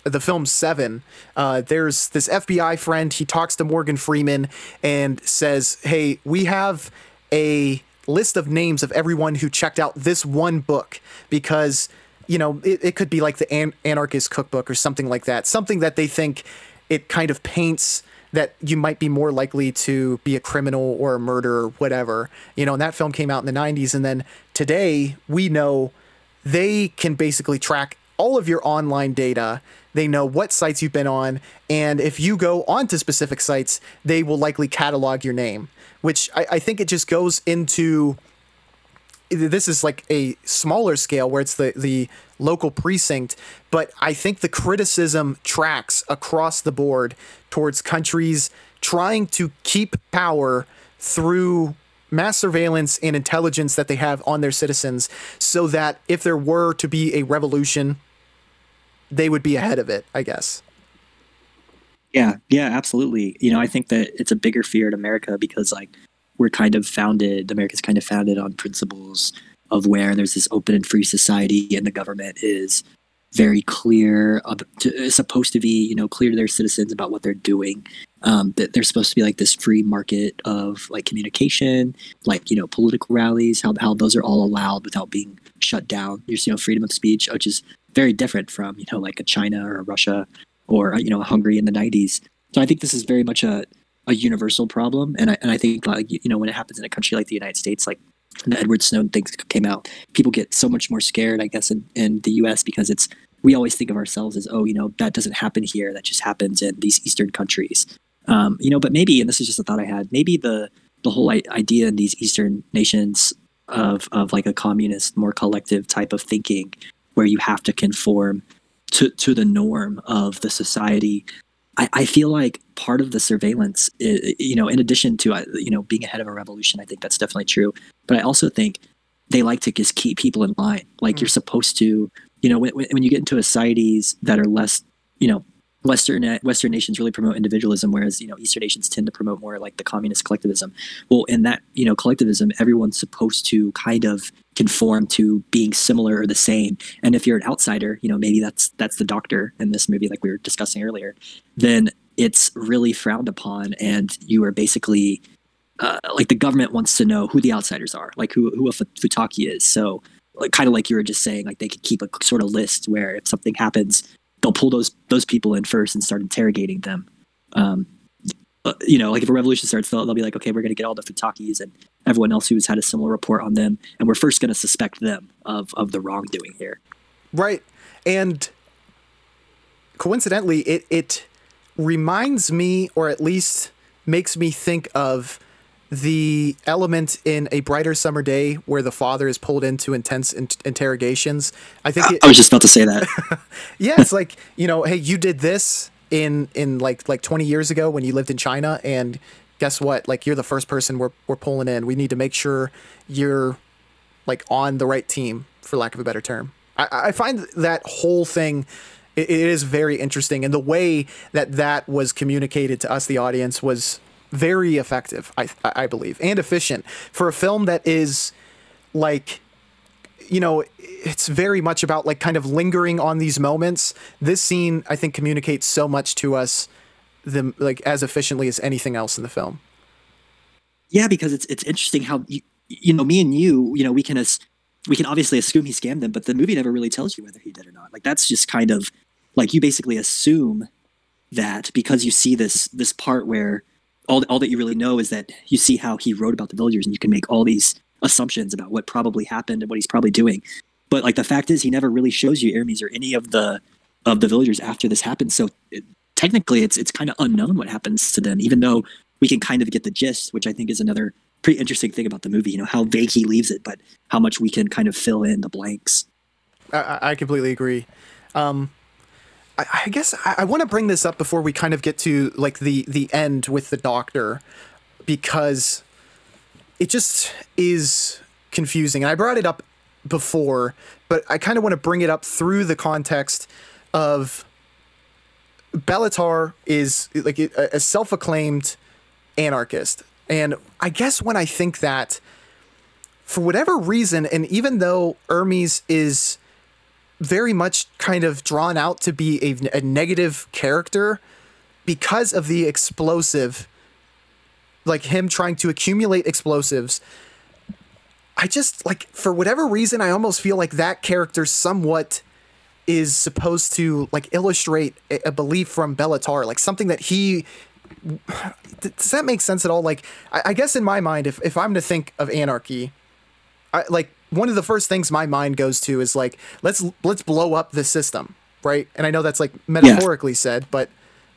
the film Seven. There's this FBI friend. He talks to Morgan Freeman and says, hey, we have a list of names of everyone who checked out this one book because, you know, it could be like the anarchist cookbook or something like that, something that they think it kind of paints that you might be more likely to be a criminal or a murderer or whatever, you know. And that film came out in the 90s. And then today we know they can basically track all of your online data. They know what sites you've been on. And if you go onto specific sites, they will likely catalog your name, which I think it just goes into, this is like a smaller scale where it's the local precinct, but I think the criticism tracks across the board towards countries trying to keep power through mass surveillance and intelligence that they have on their citizens so that if there were to be a revolution, they would be ahead of it, I guess. Yeah, absolutely. You know, I think that it's a bigger fear in America because like America's kind of founded on principles of where there's this open and free society and the government is very clear, supposed to be, you know, clear to their citizens about what they're doing. That they're supposed to be like this free market of like communication, like, you know, political rallies, how those are all allowed without being shut down. There's, you know, freedom of speech, which is very different from, you know, like a China or a Russia or, you know, Hungary in the 90s. So I think this is very much a universal problem. And I think, like, you know, when it happens in a country like the United States, like the Edward Snowden thing came out, people get so much more scared, I guess, in the US because we always think of ourselves as, oh, that doesn't happen here. That just happens in these Eastern countries. But maybe, and this is just a thought I had, maybe the whole idea in these Eastern nations of like a communist, more collective type of thinking where you have to conform to the norm of the society. I feel like part of the surveillance, in addition to, being ahead of a revolution, I think that's definitely true. But I also think they like to just keep people in line. Like you're supposed to, when you get into societies that are less, Western nations really promote individualism, whereas, Eastern nations tend to promote more like the communist collectivism. Well, in that, collectivism, everyone's supposed to kind of conform to being similar or the same. And if you're an outsider, maybe that's the doctor in this movie, like we were discussing earlier, then it's really frowned upon. And you are basically like the government wants to know who the outsiders are, like who a Futaki is. So like, kind of like you were just saying, like they could keep a sort of list where if something happens, they'll pull those people in first and start interrogating them. Like if a revolution starts, they'll be like, okay, we're going to get all the Futakis and everyone else who's had a similar report on them, and we're first going to suspect them of the wrongdoing here. Right. And coincidentally, it reminds me, or at least makes me think of the element in A Brighter Summer Day where the father is pulled into intense interrogations. I think I was just about to say that. Yeah, it's like, hey, you did this in like 20 years ago when you lived in China, and guess what? Like you're the first person we're pulling in. We need to make sure you're like on the right team, for lack of a better term. I find that whole thing, it is very interesting, and the way that was communicated to us, the audience, was very effective, I believe, and efficient for a film that is like, it's very much about like kind of lingering on these moments. This scene, I think, communicates so much to us, like as efficiently as anything else in the film. Yeah, because it's interesting how me and you, we can obviously assume he scammed them, but the movie never really tells you whether he did or not. Like that's just kind of like you basically assume that because you see this part where all that you really know is that you see how he wrote about the villagers, and you can make all these assumptions about what probably happened and what he's probably doing. But like the fact is, he never really shows you Hermes or any of the villagers after this happens. So technically, it's kind of unknown what happens to them, even though we can kind of get the gist, which I think is another pretty interesting thing about the movie. How vague he leaves it, but how much we can kind of fill in the blanks. I completely agree. I guess I want to bring this up before we kind of get to like the end with the doctor, because it just is confusing. And I brought it up before, but I kind of want to bring it up through the context of Tarr is like a self-acclaimed anarchist. And I guess when I think that, for whatever reason, and even though Hermes is very much kind of drawn out to be a negative character because of the explosive, like him trying to accumulate explosives, I just, like, for whatever reason, I almost feel like that character somewhat is supposed to like illustrate a belief from Tarr, like something that he, does that make sense at all? Like, I guess in my mind, if I'm to think of anarchy, like one of the first things my mind goes to is like, let's blow up the system, right? And I know that's like metaphorically said, but,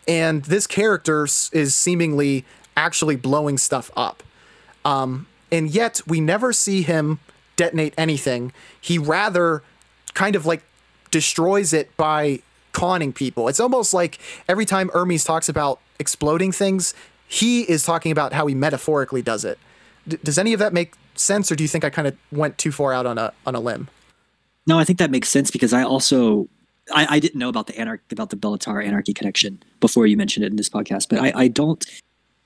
and this character is seemingly actually blowing stuff up. And yet we never see him detonate anything. He rather kind of like destroys it by conning people. It's almost like every time Hermes talks about exploding things, he is talking about how he metaphorically does it. Does any of that make sense, or do you think I kind of went too far out on a limb? No, I think that makes sense, because I also I didn't know about the Tarr anarchy connection before you mentioned it in this podcast, but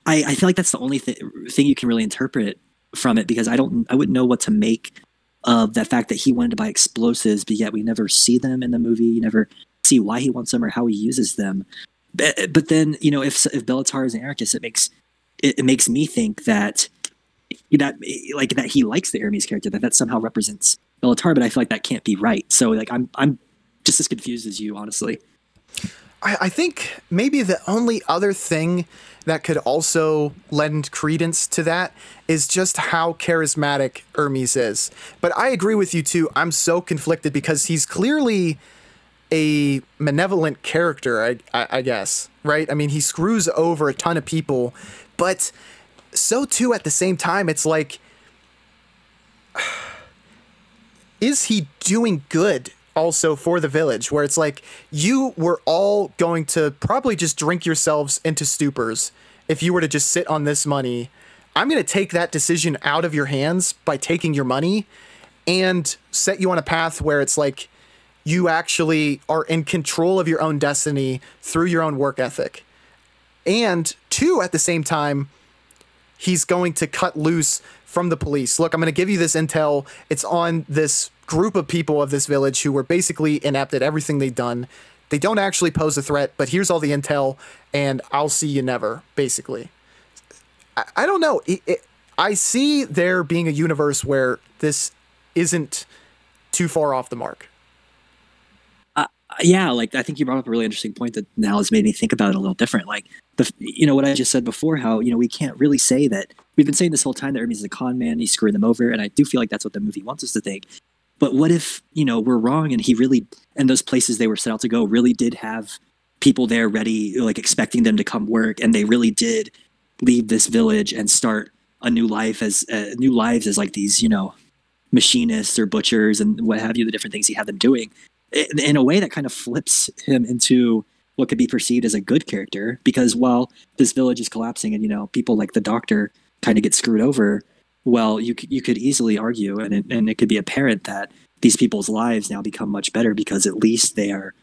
I feel like that's the only thing you can really interpret from it, because I wouldn't know what to make of the fact that he wanted to buy explosives, but yet we never see them in the movie. You never see why he wants them or how he uses them. But then, if Tarr is an anarchist, it makes me think that he likes the Hermes character, that somehow represents Tarr, but I feel like that can't be right. So like I'm just as confused as you, honestly. I think maybe the only other thing that could also lend credence to that is just how charismatic Hermes is. But I agree with you too. I'm so conflicted because he's clearly a malevolent character, I guess, right? I mean, he screws over a ton of people, but so too at the same time, it's like, is he doing good also for the village, where it's like, you were all going to probably just drink yourselves into stupors if you were to just sit on this money. I'm going to take that decision out of your hands by taking your money and set you on a path where it's like you actually are in control of your own destiny through your own work ethic. And two, at the same time, he's going to cut loose from the police. Look, I'm going to give you this intel. It's on this group of people of this village who were basically inept at everything they've done. They don't actually pose a threat, but here's all the intel, and I'll see you never, basically. I don't know. I see there being a universe where this isn't too far off the mark. Yeah, like I think you brought up a really interesting point that now has made me think about it a little different. Like what I just said before, how we can't really say that we've been saying this whole time that Hermes is a con man, he's screwing them over, and I do feel like that's what the movie wants us to think. But what if we're wrong and he really, and those places they were set out to go really did have people there ready, like expecting them to come work, and they really did leave this village and start a new life as new lives as like these machinists or butchers and what have you, the different things he had them doing. In a way that kind of flips him into what could be perceived as a good character, because while this village is collapsing and people like the doctor kind of get screwed over, well, you could easily argue, and it could be apparent that these people's lives now become much better because at least they are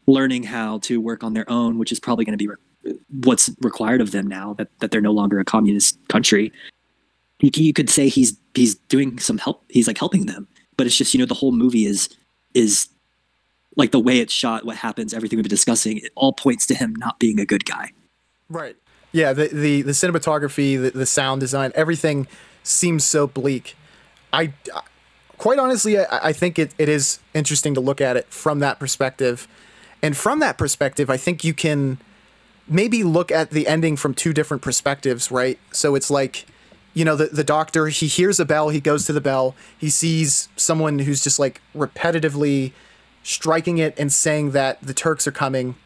learning how to work on their own, which is probably going to be what's required of them now that they're no longer a communist country. You could say he's doing some help. He's like helping them, but it's just the whole movie is like the way it's shot, what happens, everything we've been discussing, it all points to him not being a good guy. Right. Yeah. The cinematography, the sound design, everything seems so bleak. Quite honestly, I think it is interesting to look at it from that perspective. And from that perspective, I think you can maybe look at the ending from two different perspectives, right? So it's like, the doctor, he hears a bell, he goes to the bell, he sees someone who's just like repetitively striking it and saying that the Turks are coming,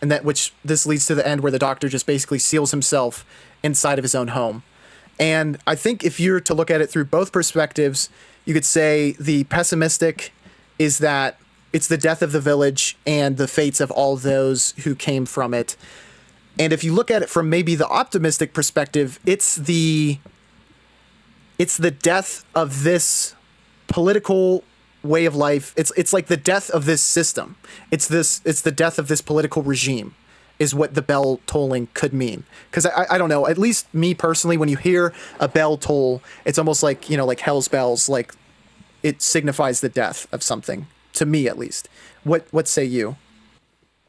and this leads to the end where the doctor just basically seals himself inside of his own home. And I think if you're to look at it through both perspectives, you could say the pessimistic is that it's the death of the village and the fates of all those who came from it. And if you look at it from maybe the optimistic perspective, it's the death of this political way of life. It's like the death of this system. It's the death of this political regime is what the bell tolling could mean. Because I don't know, at least me personally, when you hear a bell toll, it's almost like, like hell's bells, like it signifies the death of something, to me at least. What say you?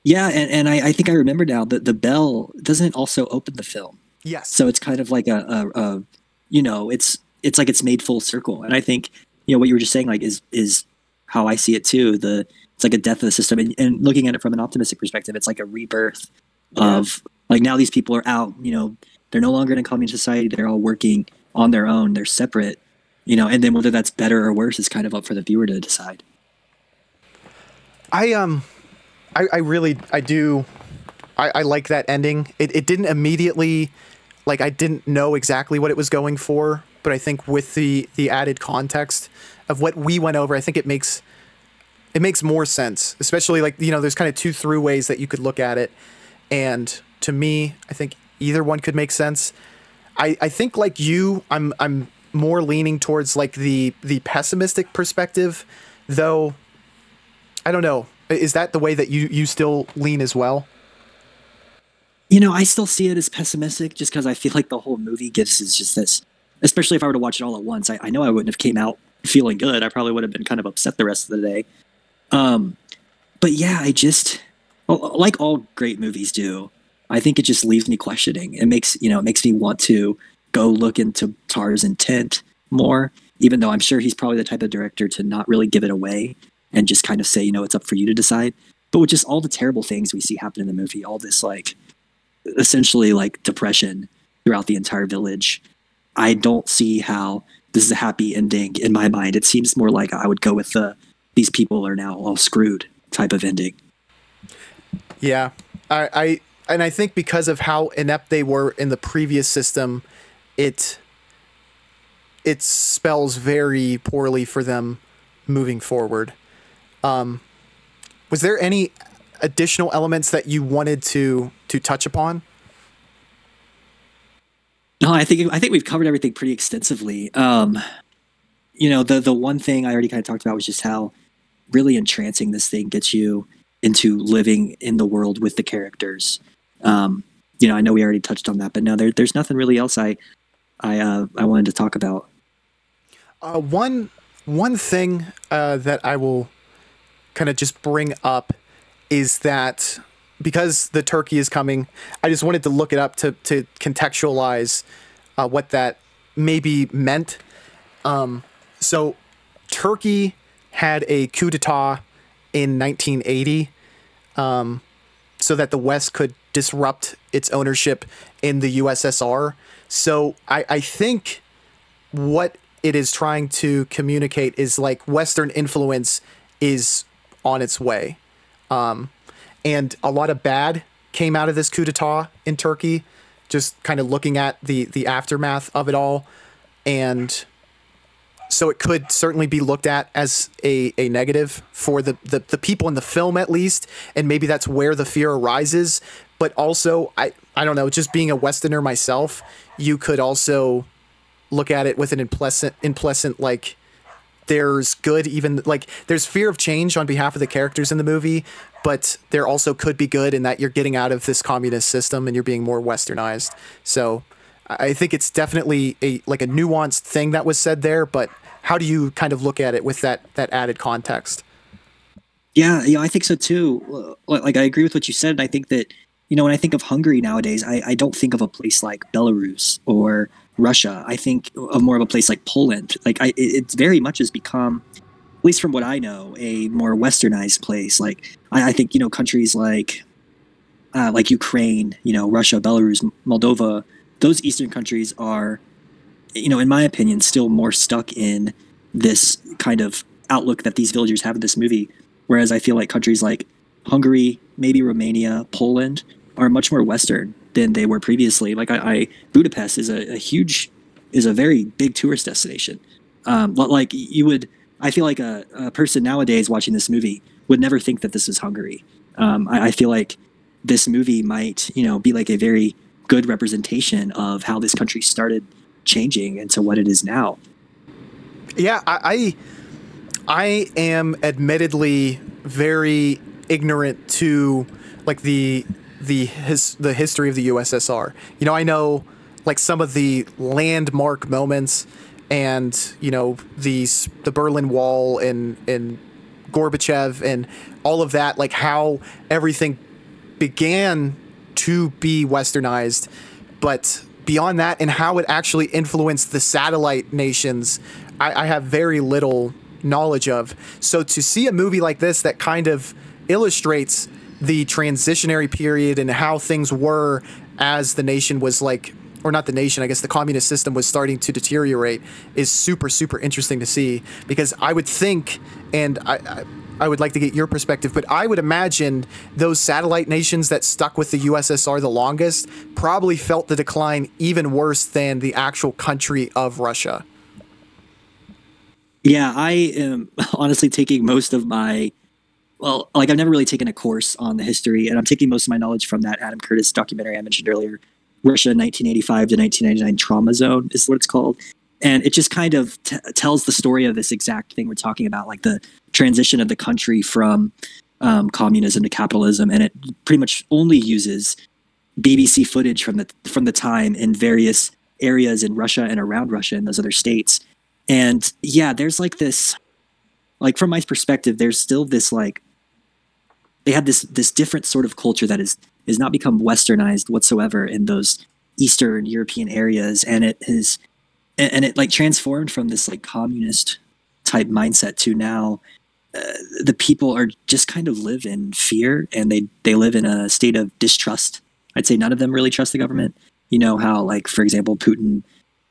Yeah, and I think I remember now that the bell doesn't also open the film. Yes. So it's kind of like it's like it's made full circle. And I think what you were just saying, like, is how I see it too. It's like a death of the system, and looking at it from an optimistic perspective, it's like a rebirth of like, now these people are out. They're no longer in a communist society. They're all working on their own. They're separate. And then whether that's better or worse is kind of up for the viewer to decide. I like that ending. It didn't immediately, like, I didn't know exactly what it was going for, but I think with the added context of what we went over, I think it makes more sense, especially like, there's kind of two through ways that you could look at it. And to me, I think either one could make sense. I think like you, I'm more leaning towards like the pessimistic perspective, though. I don't know. Is that the way that you still lean as well? I still see it as pessimistic just because I feel like the whole movie gives us just this, especially if I were to watch it all at once. I know I wouldn't have came out feeling good. I probably would have been kind of upset the rest of the day. But yeah, like all great movies do, I think it just leaves me questioning. It makes me want to go look into Tarr's intent more, even though I'm sure he's probably the type of director to not really give it away and just kind of say, it's up for you to decide. But with just all the terrible things we see happen in the movie, all this like essentially like depression throughout the entire village, I don't see how this is a happy ending in my mind. It seems more like I would go with these people are now all screwed type of ending. Yeah, I think because of how inept they were in the previous system, it spells very poorly for them moving forward. Was there any additional elements that you wanted to touch upon? No, I think we've covered everything pretty extensively. The one thing I already kind of talked about was just how really entrancing this thing gets you into living in the world with the characters. I know we already touched on that, but no, there's nothing really else I wanted to talk about. One thing that I will kind of just bring up is that because the turkey is coming, I just wanted to look it up to contextualize what that maybe meant. So Turkey had a coup d'etat in 1980 so that the West could disrupt its ownership in the USSR. So I think what it is trying to communicate is like Western influence is on its way. And a lot of bad came out of this coup d'etat in Turkey, just kind of looking at the aftermath of it all. And so it could certainly be looked at as a negative for the people in the film, at least. And maybe that's where the fear arises. But also, I don't know, just being a Westerner myself, you could also look at it with an implicit like, there's good, even like there's fear of change on behalf of the characters in the movie, but there also could be good in that you're getting out of this communist system and you're being more Westernized. So I think it's definitely a nuanced thing that was said there, but how do you kind of look at it with that added context? Yeah, I think so too. Like I agree with what you said. And I think that, when I think of Hungary nowadays, I don't think of a place like Belarus or Russia. I think of more of a place like Poland. Like it very much has become, at least from what I know, a more Westernized place. Like I think countries like Ukraine, Russia, Belarus, Moldova, those Eastern countries are, in my opinion, still more stuck in this kind of outlook that these villagers have in this movie. Whereas I feel like countries like Hungary, maybe Romania, Poland are much more Western than they were previously. Like Budapest is a very big tourist destination. Like I feel like a person nowadays watching this movie would never think that this is Hungary. I feel like this movie might, be like a very good representation of how this country started changing into what it is now. Yeah, I am admittedly very ignorant to like the history of the USSR. I know like some of the landmark moments and the Berlin Wall and Gorbachev and all of that, like how everything began to be Westernized, but beyond that and how it actually influenced the satellite nations, I have very little knowledge of. So to see a movie like this that kind of illustrates the transitionary period and how things were as the nation was like, or not the nation, I guess the communist system was starting to deteriorate, is super, super interesting to see. Because I would think, and I would like to get your perspective, but I would imagine those satellite nations that stuck with the USSR the longest probably felt the decline even worse than the actual country of Russia. Yeah, I am honestly taking most of my, I've never really taken a course on the history, and I'm taking most of my knowledge from that Adam Curtis documentary I mentioned earlier, Russia 1985 to 1999 Trauma Zone is what it's called. And it just kind of tells the story of this exact thing we're talking about, like the transition of the country from communism to capitalism. And it pretty much only uses BBC footage from the time in various areas in Russia and around Russia and those other states. And yeah, there's like this, like from my perspective, there's still this like, they have this different sort of culture that is not become Westernized whatsoever in those Eastern European areas. And it like transformed from this like communist type mindset to now the people are just kind of live in fear, and they live in a state of distrust. I'd say none of them really trust the government. You know how, like, for example, Putin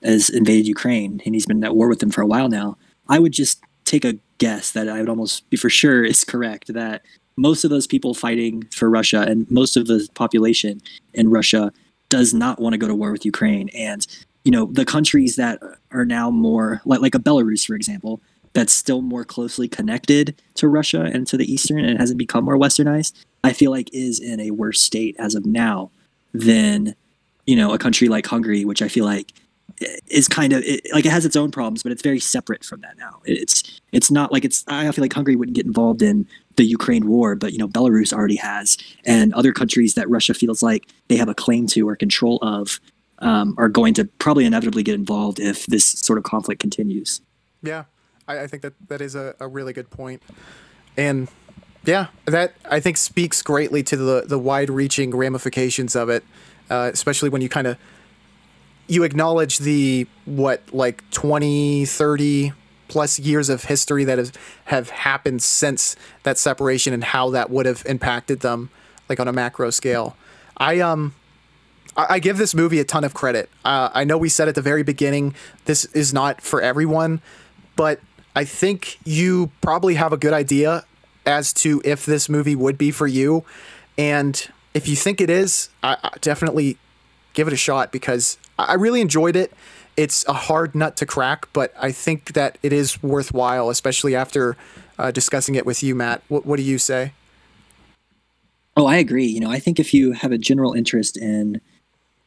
has invaded Ukraine and he's been at war with them for a while now. I would just take a guess that I would almost be for sure is correct, that most of those people fighting for Russia and most of the population in Russia does not want to go to war with Ukraine. And, you know, the countries that are now more like a Belarus, for example, that's still more closely connected to Russia and to the Eastern and hasn't become more westernized, I feel like is in a worse state as of now than, you know, a country like Hungary, which I feel like is kind of like it has its own problems, but it's very separate from that now. It's not like I feel like Hungary wouldn't get involved in the Ukraine war, but, you know, Belarus already has, and other countries that Russia feels like they have a claim to or control of are going to probably inevitably get involved if this sort of conflict continues. Yeah, I think that is a really good point. And yeah, that I think speaks greatly to the wide-reaching ramifications of it, especially when you acknowledge the, 20, 30 plus years of history that have happened since that separation and how that would have impacted them, like, on a macro scale. I give this movie a ton of credit. I know we said at the very beginning, this is not for everyone, but I think you probably have a good idea as to if this movie would be for you. And if you think it is, I definitely give it a shot, because I really enjoyed it. It's a hard nut to crack, but I think that it is worthwhile, especially after discussing it with you, Matt. What do you say? Oh, I agree. You know, I think if you have a general interest in,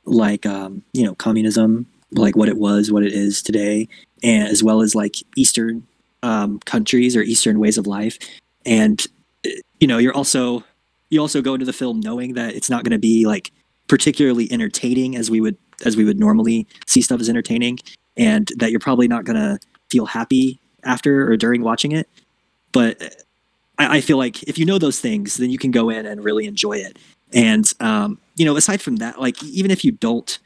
like, you know, communism, like what it was, what it is today, and as well as like Eastern countries or Eastern ways of life, and, you know, you also go into the film knowing that it's not going to be like particularly entertaining as we would normally see stuff as entertaining, and that you're probably not going to feel happy after or during watching it. But I feel like if you know those things, then you can go in and really enjoy it. And, you know, aside from that, like, even if you don't,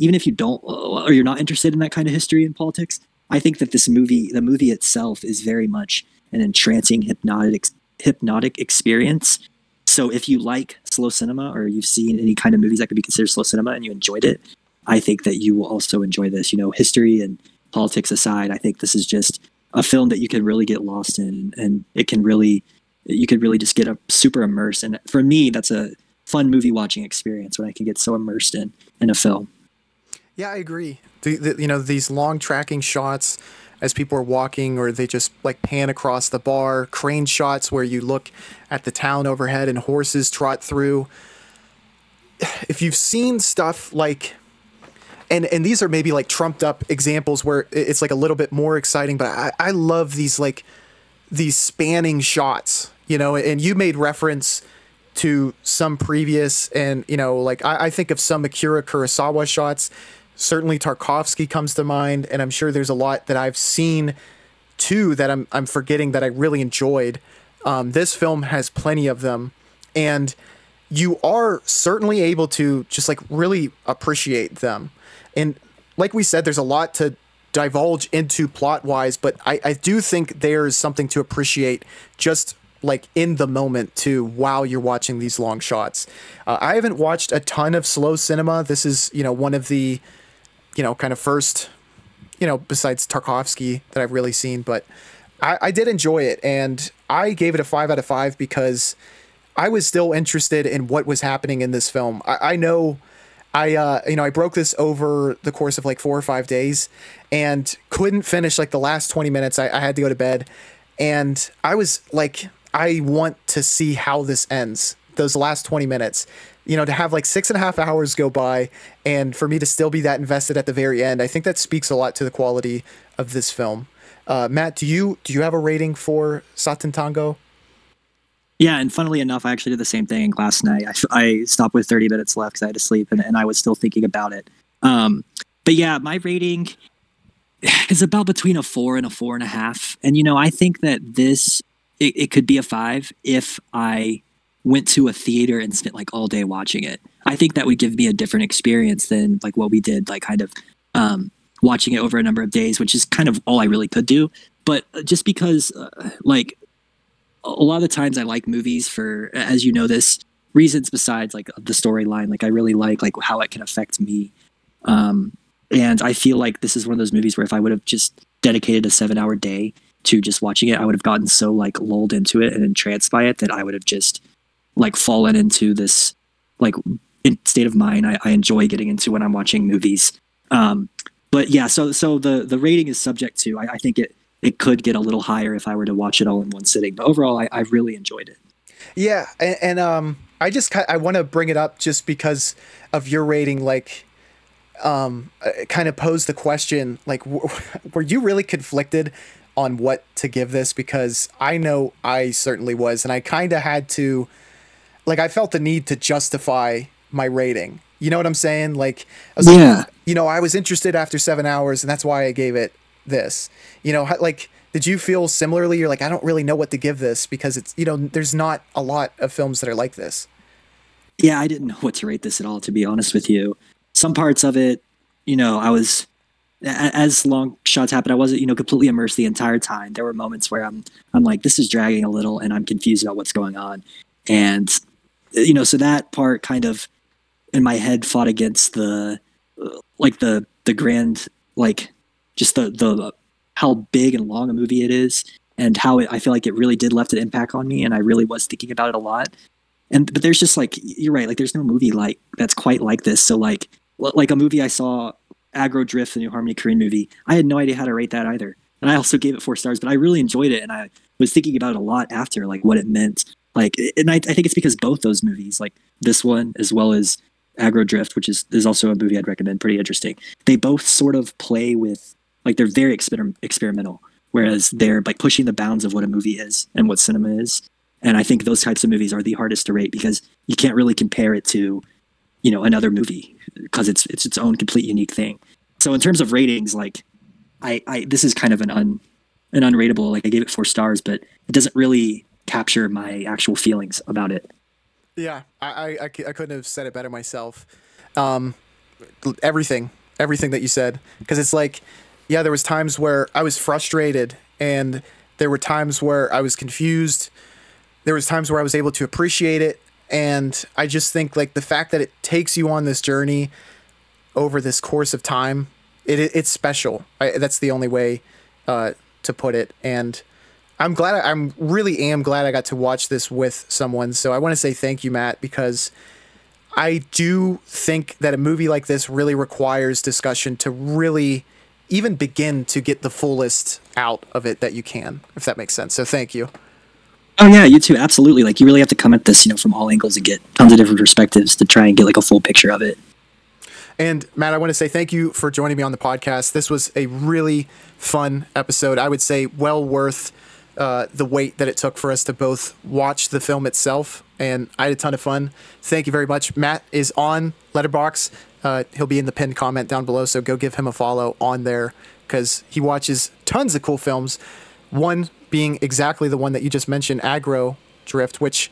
or you're not interested in that kind of history and politics, I think that the movie itself is very much an entrancing hypnotic experience. So if you like slow cinema, or you've seen any kind of movies that could be considered slow cinema and you enjoyed it, I think that you will also enjoy this. You know, history and politics aside, I think this is just a film that you can really get lost in, and you could really just get super immersed. And for me, that's a fun movie watching experience when I can get so immersed in a film. Yeah, I agree. You know, these long tracking shots as people are walking, or they just like pan across the bar, crane shots where you look at the town overhead and horses trot through. If you've seen stuff like, and these are maybe like trumped up examples where it's like a little bit more exciting, but I love these spanning shots, you know, and you made reference to some previous, and, you know, like I think of some Akira Kurosawa shots. Certainly Tarkovsky comes to mind, and I'm sure there's a lot that I've seen too that I'm forgetting that I really enjoyed. This film has plenty of them, and you are certainly able to just like really appreciate them. And like we said, there's a lot to divulge into plot-wise, but I do think there's something to appreciate just like in the moment too, while you're watching these long shots. I haven't watched a ton of slow cinema. This is, you know, one of the, you know, kind of first, you know, besides Tarkovsky that I've really seen, but I did enjoy it, and I gave it a 5 out of 5 because I was still interested in what was happening in this film. I know I broke this over the course of like 4 or 5 days and couldn't finish like the last 20 minutes. I had to go to bed, and I was like, I want to see how this ends. Those last 20 minutes, you know, to have like 6.5 hours go by and for me to still be that invested at the very end, I think that speaks a lot to the quality of this film. Matt, do you have a rating for Sátántangó? Yeah, and funnily enough, I actually did the same thing last night. I stopped with 30 minutes left because I had to sleep, and I was still thinking about it. But yeah, my rating is about between a 4 and a 4.5. And, you know, I think that it could be a 5 if I went to a theater and spent like all day watching it. I think that would give me a different experience than like what we did, like kind of watching it over a number of days, which is kind of all I really could do. But just because like a lot of the times I like movies for, as you know, this reasons besides like the storyline. Like I really like how it can affect me. And I feel like this is one of those movies where if I would have just dedicated a 7-hour day to just watching it, I would have gotten so like lulled into it and entranced by it that I would have just like fallen into this like state of mind I enjoy getting into when I'm watching movies. But yeah, so the rating is subject to, I think it could get a little higher if I were to watch it all in one sitting, but overall I really enjoyed it. Yeah. And I want to bring it up just because of your rating, like, kind of pose the question, like, were you really conflicted on what to give this? Because I know I certainly was, and I kind of had to, like, I felt the need to justify my rating. You know what I'm saying? Like, Yeah. You know, I was interested after 7 hours, and that's why I gave it this. You know, like, did you feel similarly? You're like, I don't really know what to give this because it's, you know, there's not a lot of films that are like this. Yeah, I didn't know what to rate this at all, to be honest with you. Some parts of it, you know, I was, as long shots happened, I wasn't, you know, completely immersed the entire time. There were moments where I'm like, this is dragging a little and I'm confused about what's going on. And, you know, so that part kind of in my head fought against the grand, like just the how big and long a movie it is and how I feel like it really did left an impact on me. And I really was thinking about it a lot. But there's just like, you're right. Like there's no movie like that's quite like this. So like a movie I saw, Aggro Drift, the new Harmony Korine movie, I had no idea how to rate that either. And I also gave it 4 stars, but I really enjoyed it. And I was thinking about it a lot after, like what it meant. Like, and I think it's because both those movies, like this one, as well as Aggro Drift, which is also a movie I'd recommend, pretty interesting. They both sort of play with, like they're very experimental, whereas they're like pushing the bounds of what a movie is and what cinema is. And I think those types of movies are the hardest to rate because you can't really compare it to, you know, another movie because it's its own complete unique thing. So in terms of ratings, like I this is kind of an unrateable, like I gave it 4 stars, but it doesn't really capture my actual feelings about it. Yeah, I couldn't have said it better myself. Everything that you said, because it's like, yeah, there was times where I was frustrated and there were times where I was confused. There was times where I was able to appreciate it. And I just think like the fact that it takes you on this journey over this course of time, it's special. That's the only way to put it. And I'm glad, I'm really am glad I got to watch this with someone. So I want to say thank you, Matt, because I do think that a movie like this really requires discussion to really even begin to get the fullest out of it that you can, if that makes sense. So thank you. Oh yeah, you too. Absolutely. Like you really have to come at this, you know, from all angles and get tons of different perspectives to try and get like a full picture of it. And Matt, I want to say thank you for joining me on the podcast. This was a really fun episode. I would say well worth the wait that it took for us to both watch the film itself. And I had a ton of fun. Thank you very much. Matt is on Letterboxd. He'll be in the pinned comment down below. So go give him a follow on there because he watches tons of cool films. One being exactly the one that you just mentioned, Aggro Drift, which,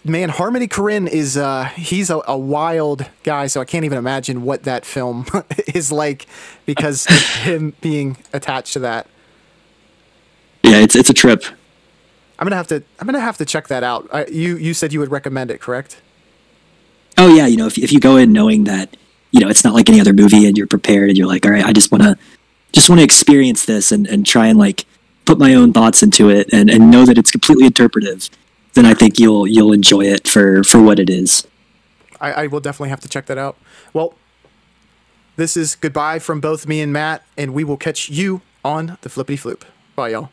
man, Harmony Korine is, he's a wild guy, so I can't even imagine what that film is like because of him being attached to that. Yeah, it's a trip. I'm gonna have to check that out. You said you would recommend it, correct? Oh yeah, you know, if you go in knowing that, you know, it's not like any other movie and you're prepared and you're like, all right, I just wanna experience this and try and like put my own thoughts into it and know that it's completely interpretive, then I think you'll enjoy it for what it is. I will definitely have to check that out. Well, this is goodbye from both me and Matt, and we will catch you on the Flippity Floop. Bye, y'all.